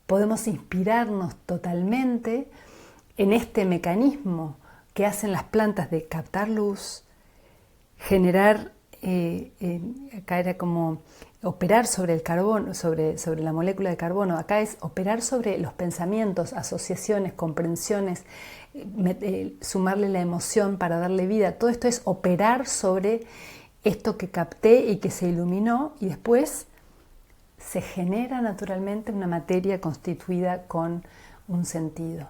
Podemos inspirarnos totalmente en este mecanismo que hacen las plantas de captar luz, generar, acá era como operar sobre el carbono, sobre la molécula de carbono, acá es operar sobre los pensamientos, asociaciones, comprensiones, sumarle la emoción para darle vida. Todo esto es operar sobre esto que capté y que se iluminó, y después se genera naturalmente una materia constituida con un sentido.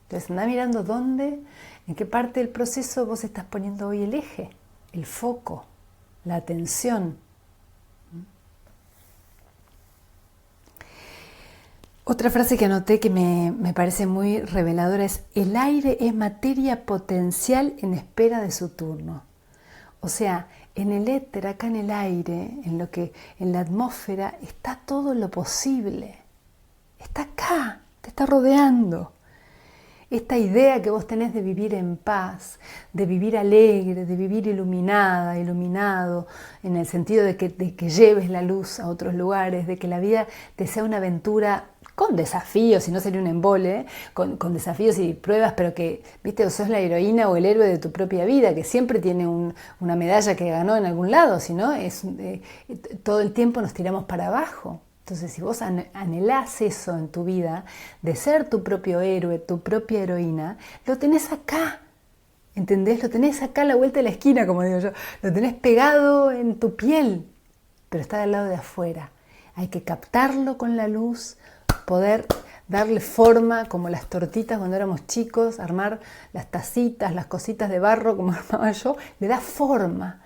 Entonces anda mirando dónde, en qué parte del proceso vos estás poniendo hoy el eje, el foco, la atención. Otra frase que anoté que me parece muy reveladora es: el aire es materia potencial en espera de su turno. O sea, en el éter, acá en el aire, en la atmósfera, está todo lo posible. Está acá, te está rodeando. Esta idea que vos tenés de vivir en paz, de vivir alegre, de vivir iluminada, iluminado, en el sentido de que lleves la luz a otros lugares, de que la vida te sea una aventura con desafíos, si no sería un embole, con desafíos y pruebas, pero que, viste, o sos la heroína o el héroe de tu propia vida, que siempre tiene una medalla que ganó en algún lado, si no, todo el tiempo nos tiramos para abajo. Entonces, si vos anhelás eso en tu vida, de ser tu propio héroe, tu propia heroína, lo tenés acá, ¿entendés? Lo tenés acá a la vuelta de la esquina, como digo yo, lo tenés pegado en tu piel, pero está del lado de afuera. Hay que captarlo con la luz, poder darle forma, como las tortitas cuando éramos chicos, armar las tacitas, las cositas de barro, como armaba yo, le da forma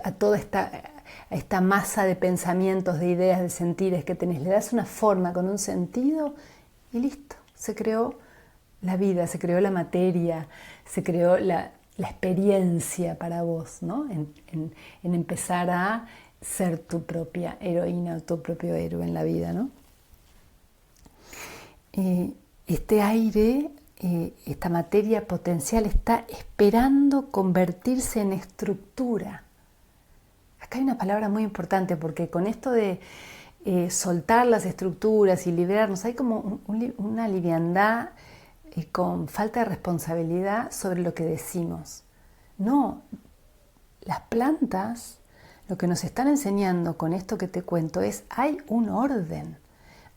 a toda esta masa de pensamientos, de ideas, de sentires que tenés. Le das una forma con un sentido y listo. Se creó la vida, se creó la materia, se creó la experiencia para vos, ¿no? En empezar a ser tu propia heroína o tu propio héroe en la vida, ¿no? Este aire, esta materia potencial está esperando convertirse en estructura. Acá hay una palabra muy importante, porque con esto de soltar las estructuras y liberarnos, hay como una liviandad con falta de responsabilidad sobre lo que decimos. No, las plantas lo que nos están enseñando con esto que te cuento es: hay un orden,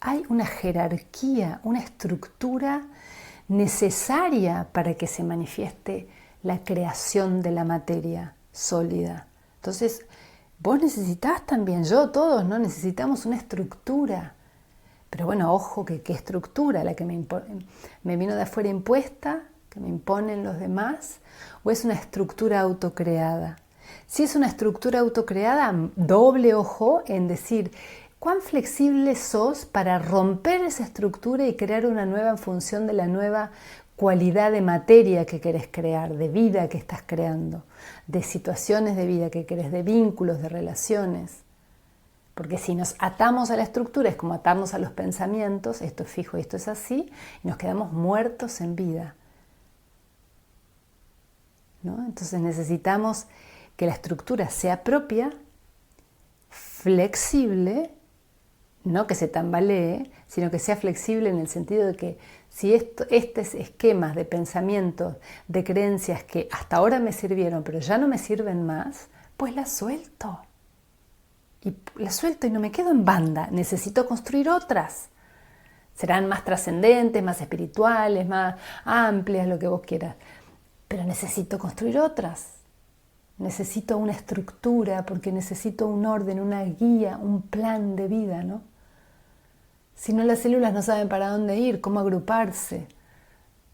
hay una jerarquía, una estructura necesaria para que se manifieste la creación de la materia sólida. Entonces, vos necesitás también, yo, todos, ¿no? Necesitamos una estructura. Pero bueno, ojo, ¿qué estructura? ¿La que me vino de afuera impuesta, que me imponen los demás? ¿O es una estructura autocreada? Si es una estructura autocreada, doble ojo en decir: ¿cuán flexible sos para romper esa estructura y crear una nueva en función de la nueva cualidad de materia que querés crear, de vida que estás creando, de situaciones de vida que querés, de vínculos, de relaciones? Porque si nos atamos a la estructura es como atarnos a los pensamientos: esto es fijo y esto es así, y nos quedamos muertos en vida, ¿no? Entonces necesitamos que la estructura sea propia, flexible, no que se tambalee, sino que sea flexible en el sentido de que si estos esquemas de pensamientos, de creencias que hasta ahora me sirvieron pero ya no me sirven más, pues las suelto. Y las suelto y no me quedo en banda, necesito construir otras. Serán más trascendentes, más espirituales, más amplias, lo que vos quieras. Pero necesito construir otras. Necesito una estructura, porque necesito un orden, una guía, un plan de vida, ¿no? Si no, las células no saben para dónde ir, cómo agruparse.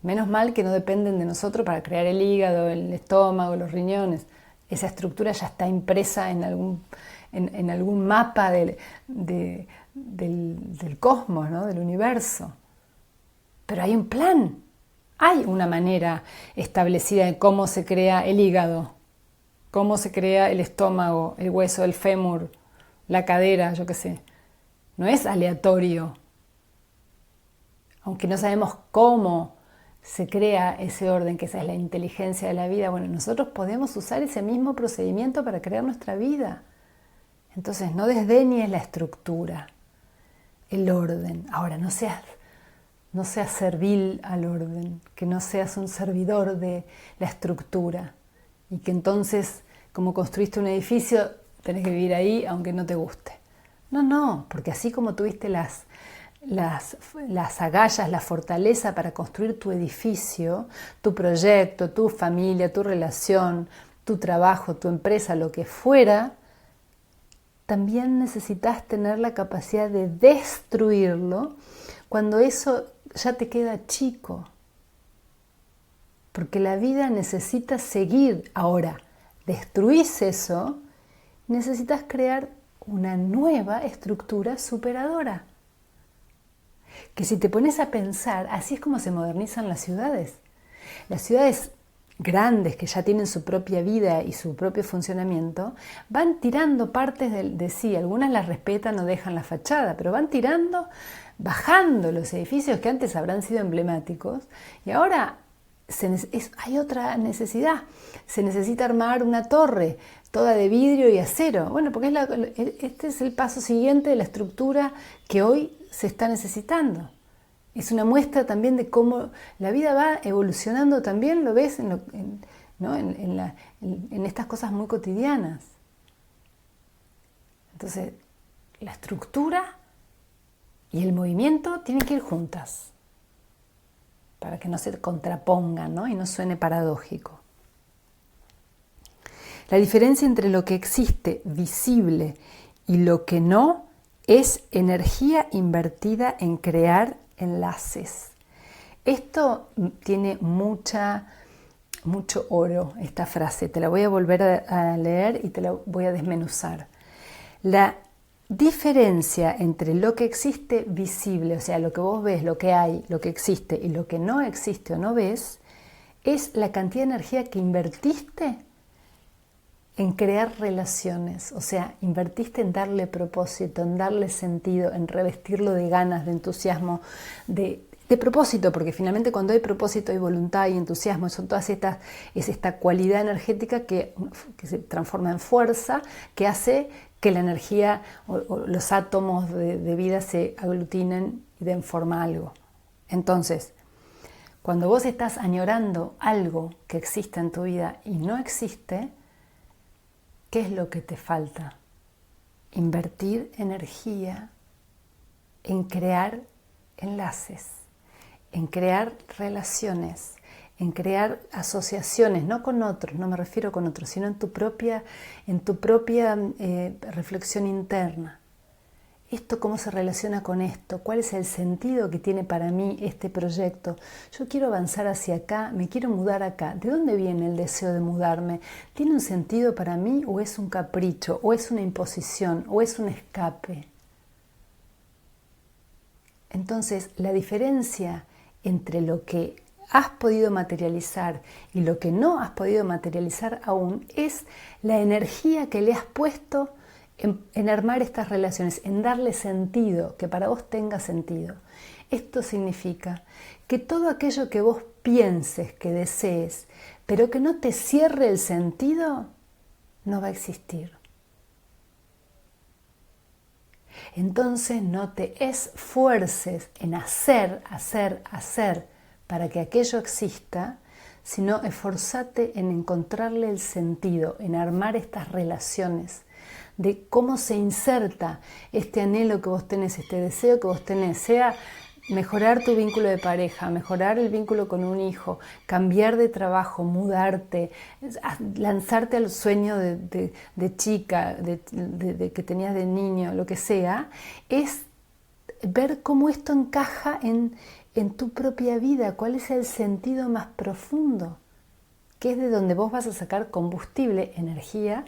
Menos mal que no dependen de nosotros para crear el hígado, el estómago, los riñones. Esa estructura ya está impresa en algún mapa del cosmos, ¿no? Del universo. Pero hay un plan, hay una manera establecida de cómo se crea el hígado, cómo se crea el estómago, el hueso, el fémur, la cadera, yo qué sé. No es aleatorio. Aunque no sabemos cómo se crea ese orden, que esa es la inteligencia de la vida, bueno, nosotros podemos usar ese mismo procedimiento para crear nuestra vida. Entonces, no desdeñes la estructura, el orden. Ahora, no seas no seas servil al orden, que no seas un servidor de la estructura y que entonces, como construiste un edificio, tenés que vivir ahí aunque no te guste. No, porque así como tuviste las agallas, la fortaleza para construir tu edificio, tu proyecto, tu familia, tu relación, tu trabajo, tu empresa, lo que fuera, también necesitas tener la capacidad de destruirlo cuando eso ya te queda chico. Porque la vida necesita seguir. Ahora, destruís eso, necesitas crear una nueva estructura superadora. Que si te pones a pensar, así es como se modernizan las ciudades. Las ciudades grandes que ya tienen su propia vida y su propio funcionamiento, van tirando partes de sí. Algunas las respetan o dejan la fachada, pero van tirando, bajando los edificios que antes habrán sido emblemáticos y ahora hay otra necesidad. Se necesita armar una torre toda de vidrio y acero. Bueno, porque este es el paso siguiente de la estructura que hoy se está necesitando. Es una muestra también de cómo la vida va evolucionando también, lo ves en estas cosas muy cotidianas. Entonces, la estructura y el movimiento tienen que ir juntas para que no se contrapongan, ¿no? Y no suene paradójico. La diferencia entre lo que existe visible y lo que no es energía invertida en crear enlaces. Esto tiene mucho oro, esta frase. Te la voy a volver a leer y te la voy a desmenuzar. La diferencia entre lo que existe visible, o sea, lo que vos ves, lo que hay, lo que existe, y lo que no existe o no ves, es la cantidad de energía que invertiste en crear relaciones, o sea, invertiste en darle propósito, en darle sentido, en revestirlo de ganas, de entusiasmo, de propósito, porque finalmente cuando hay propósito hay voluntad y entusiasmo, es esta cualidad energética que se transforma en fuerza, que hace que la energía o los átomos de vida se aglutinen y den forma a algo. Entonces, cuando vos estás añorando algo que existe en tu vida y no existe, ¿qué es lo que te falta? Invertir energía en crear enlaces, en crear relaciones, en crear asociaciones, no con otros, no me refiero con otros, sino en tu propia reflexión interna. ¿Esto cómo se relaciona con esto? ¿Cuál es el sentido que tiene para mí este proyecto? Yo quiero avanzar hacia acá, me quiero mudar acá. ¿De dónde viene el deseo de mudarme? ¿Tiene un sentido para mí o es un capricho, o es una imposición, o es un escape? Entonces, la diferencia entre lo que has podido materializar y lo que no has podido materializar aún es la energía que le has puesto en armar estas relaciones, en darle sentido, que para vos tenga sentido. Esto significa que todo aquello que vos pienses, que desees, pero que no te cierre el sentido, no va a existir. Entonces no te esfuerces en hacer para que aquello exista, sino esforzate en encontrarle el sentido, en armar estas relaciones, de cómo se inserta este anhelo que vos tenés, este deseo que vos tenés, sea mejorar tu vínculo de pareja, mejorar el vínculo con un hijo, cambiar de trabajo, mudarte, lanzarte al sueño de chica, de que tenías de niño, lo que sea, es ver cómo esto encaja en tu propia vida, cuál es el sentido más profundo, que es de donde vos vas a sacar combustible, energía,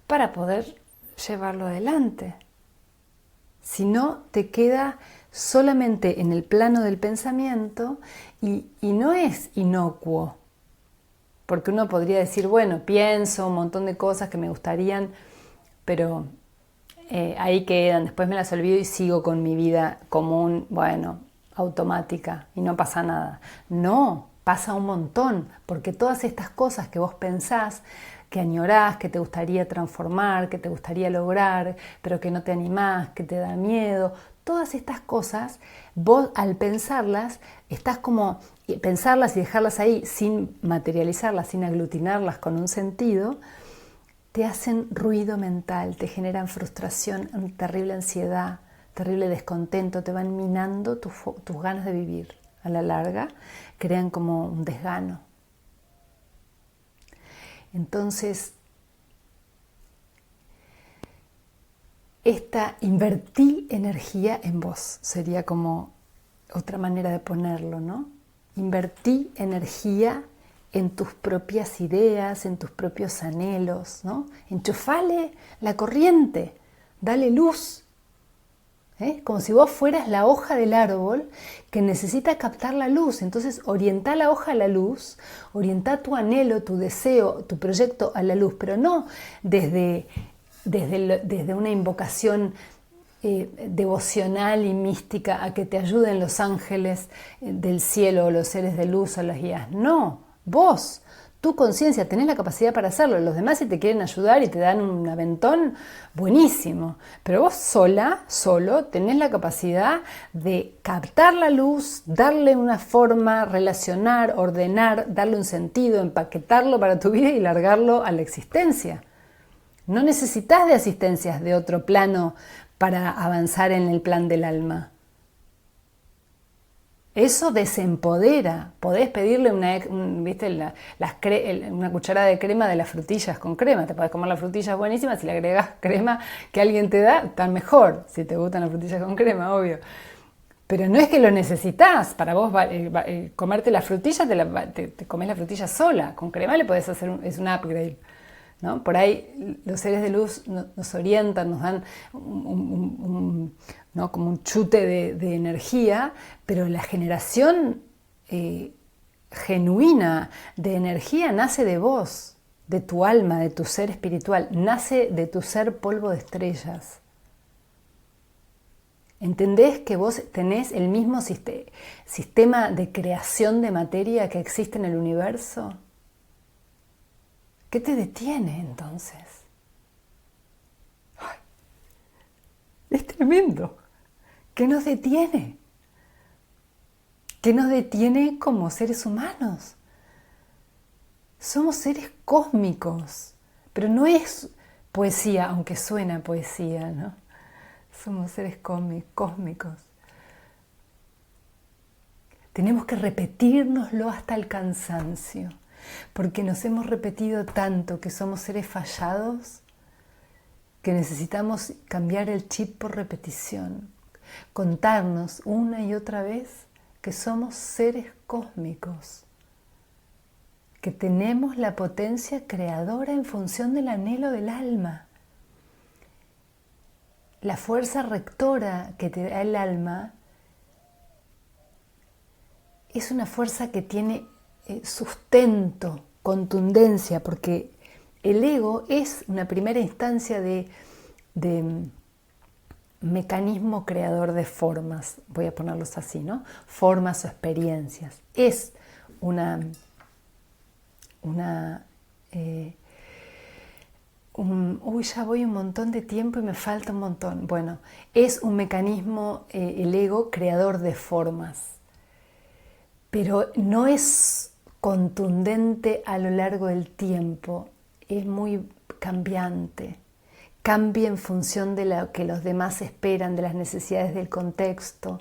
para poder llevarlo adelante. Si no, te queda solamente en el plano del pensamiento y no es inocuo, porque uno podría decir, bueno, pienso un montón de cosas que me gustarían, pero ahí quedan, después me las olvido y sigo con mi vida común, bueno, automática, y no pasa nada. No, pasa un montón, porque todas estas cosas que vos pensás que añorás, que te gustaría transformar, que te gustaría lograr, pero que no te animás, que te da miedo. Todas estas cosas, vos al pensarlas, estás como pensarlas y dejarlas ahí sin materializarlas, sin aglutinarlas con un sentido, te hacen ruido mental, te generan frustración, terrible ansiedad, terrible descontento, te van minando tus ganas de vivir. A la larga, crean como un desgano. Entonces, invertí energía en vos, sería como otra manera de ponerlo, ¿no? Invertí energía en tus propias ideas, en tus propios anhelos, ¿no? Enchufale la corriente, dale luz, como si vos fueras la hoja del árbol que necesita captar la luz. Entonces orientá la hoja a la luz, orientá tu anhelo, tu deseo, tu proyecto a la luz, pero no desde una invocación devocional y mística a que te ayuden los ángeles del cielo o los seres de luz o las guías. No, vos, tu conciencia, tenés la capacidad para hacerlo. Los demás, si te quieren ayudar y te dan un aventón, buenísimo. Pero vos solo, tenés la capacidad de captar la luz, darle una forma, relacionar, ordenar, darle un sentido, empaquetarlo para tu vida y largarlo a la existencia. No necesitas de asistencias de otro plano para avanzar en el plan del alma. Eso desempodera. Podés pedirle una cucharada de crema de las frutillas con crema. Te podés comer las frutillas buenísimas. Si le agregás crema que alguien te da, está mejor. Si te gustan las frutillas con crema, obvio. Pero no es que lo necesitas. Para vos comerte las frutillas, te comés la frutilla sola. Con crema le podés hacer es un upgrade, ¿no? Por ahí los seres de luz nos orientan, nos dan ¿no? como un chute de energía, pero la generación genuina de energía nace de vos, de tu alma, de tu ser espiritual, nace de tu ser polvo de estrellas. ¿Entendés que vos tenés el mismo sistema de creación de materia que existe en el universo? ¿Qué te detiene entonces? Ay, es tremendo. ¿Qué nos detiene? ¿Qué nos detiene como seres humanos? Somos seres cósmicos, pero no es poesía, aunque suena poesía, ¿no? Somos seres cósmicos. Tenemos que repetírnoslo hasta el cansancio, porque nos hemos repetido tanto que somos seres fallados que necesitamos cambiar el chip por repetición, contarnos una y otra vez que somos seres cósmicos, que tenemos la potencia creadora en función del anhelo del alma. La fuerza rectora que te da el alma es una fuerza que tiene sustento, contundencia, porque el ego es una primera instancia de mecanismo creador de formas, voy a ponerlos así, ¿no? Formas o experiencias. Es ya voy un montón de tiempo y me falta un montón. Bueno, es un mecanismo, el ego, creador de formas, pero no es contundente a lo largo del tiempo, es muy cambiante. Cambia en función de lo que los demás esperan, de las necesidades del contexto,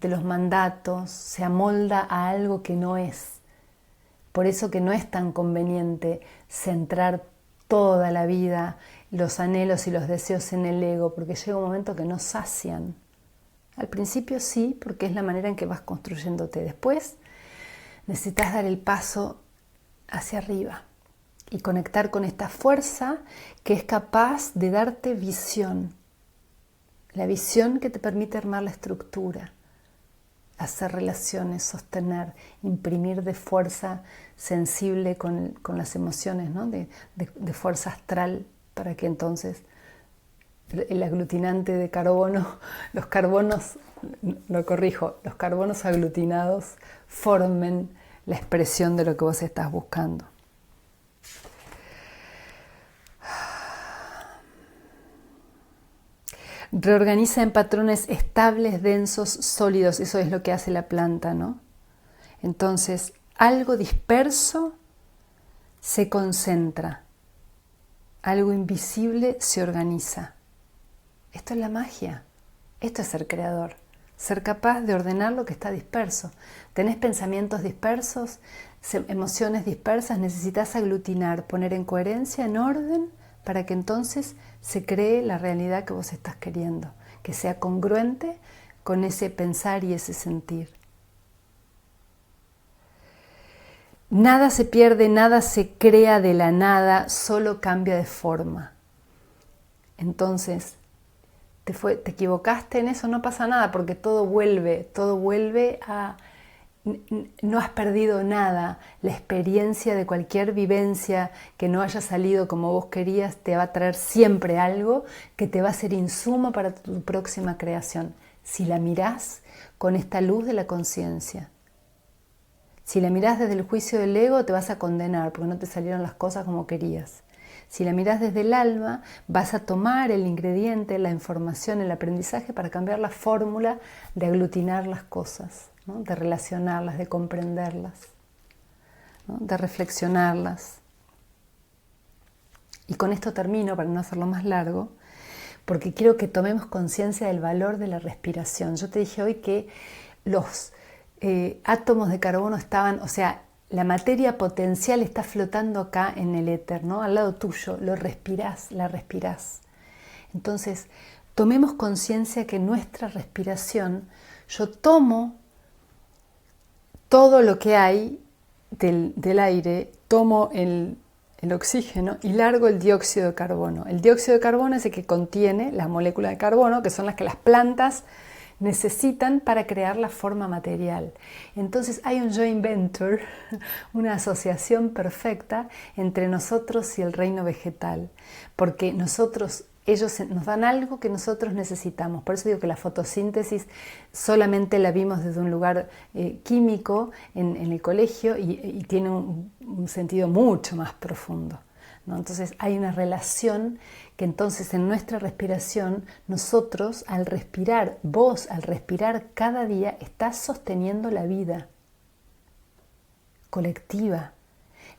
de los mandatos, se amolda a algo que no es. Por eso que no es tan conveniente centrar toda la vida los anhelos y los deseos en el ego, porque llega un momento que no sacian. Al principio sí, porque es la manera en que vas construyéndote. Después necesitas dar el paso hacia arriba y conectar con esta fuerza que es capaz de darte visión. La visión que te permite armar la estructura, hacer relaciones, sostener, imprimir de fuerza sensible con las emociones, ¿no? de fuerza astral, para que entonces el aglutinante de carbono, los carbonos aglutinados formen la expresión de lo que vos estás buscando. reorganiza en patrones estables, densos, sólidos. Eso es lo que hace la planta, ¿no? Entonces, algo disperso se concentra, algo invisible se organiza. Esto es la magia, esto es ser creador, ser capaz de ordenar lo que está disperso. Tenés pensamientos dispersos, emociones dispersas, necesitas aglutinar, poner en coherencia, en orden, para que entonces se cree la realidad que vos estás queriendo, que sea congruente con ese pensar y ese sentir. Nada se pierde, nada se crea de la nada, solo cambia de forma. Entonces, te equivocaste en eso, no pasa nada, porque todo vuelve a... No has perdido nada. La experiencia de cualquier vivencia que no haya salido como vos querías te va a traer siempre algo que te va a ser insumo para tu próxima creación, si la mirás con esta luz de la conciencia. Si la mirás desde el juicio del ego, te vas a condenar porque no te salieron las cosas como querías. Si la mirás desde el alma, vas a tomar el ingrediente, la información, el aprendizaje para cambiar la fórmula de aglutinar las cosas, ¿no? De relacionarlas, de comprenderlas, ¿no? De reflexionarlas. Y con esto termino, para no hacerlo más largo, porque quiero que tomemos conciencia del valor de la respiración. Yo te dije hoy que los átomos de carbono estaban, o sea, la materia potencial está flotando acá en el éter, ¿no? Al lado tuyo, lo respirás, la respirás. Entonces, tomemos conciencia que nuestra respiración, yo tomo todo lo que hay del aire, tomo el oxígeno y largo el dióxido de carbono. El dióxido de carbono es el que contiene las moléculas de carbono, que son las que las plantas necesitan para crear la forma material. Entonces hay un joint venture, una asociación perfecta entre nosotros y el reino vegetal, porque ellos nos dan algo que nosotros necesitamos. Por eso digo que la fotosíntesis solamente la vimos desde un lugar químico en el colegio y tiene un sentido mucho más profundo, ¿no? Entonces hay una relación que entonces en nuestra respiración nosotros al respirar, vos al respirar cada día estás sosteniendo la vida colectiva,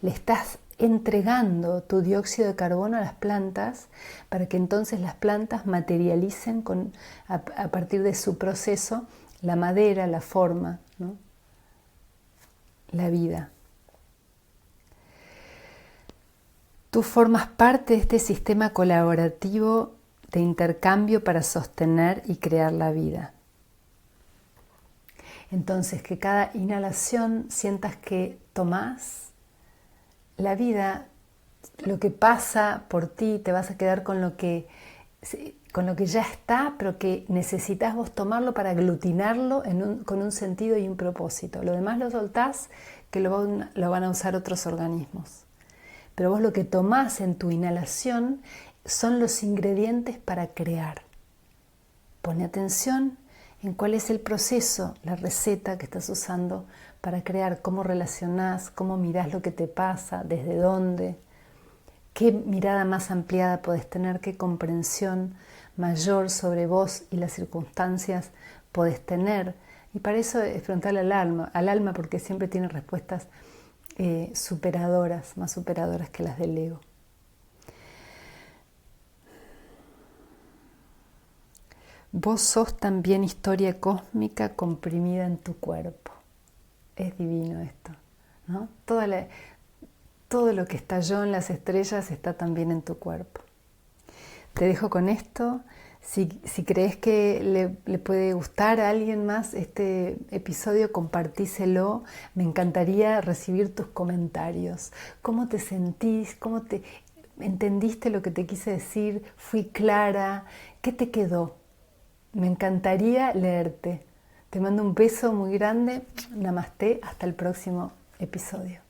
le estás entregando tu dióxido de carbono a las plantas para que entonces las plantas materialicen a partir de su proceso la madera, la forma, ¿no? La vida. Tú formas parte de este sistema colaborativo de intercambio para sostener y crear la vida. Entonces, que cada inhalación sientas que tomás la vida, lo que pasa por ti, te vas a quedar con lo que ya está, pero que necesitas vos tomarlo para aglutinarlo con un sentido y un propósito. Lo demás lo soltás, que lo van a usar otros organismos. Pero vos lo que tomás en tu inhalación son los ingredientes para crear. Pone atención en cuál es el proceso, la receta que estás usando para crear, cómo relacionás, cómo mirás lo que te pasa, desde dónde, qué mirada más ampliada podés tener, qué comprensión mayor sobre vos y las circunstancias podés tener. Y para eso es preguntarle al alma porque siempre tiene respuestas superadoras, más superadoras que las del ego. Vos sos también historia cósmica comprimida en tu cuerpo. Es divino esto, ¿no? Todo lo que estalló en las estrellas está también en tu cuerpo. Te dejo con esto. Si crees que le puede gustar a alguien más este episodio, compartíselo. Me encantaría recibir tus comentarios. ¿Cómo te sentís? ¿Cómo entendiste lo que te quise decir? ¿Fui clara? ¿Qué te quedó? Me encantaría leerte. Te mando un beso muy grande. Namasté. Hasta el próximo episodio.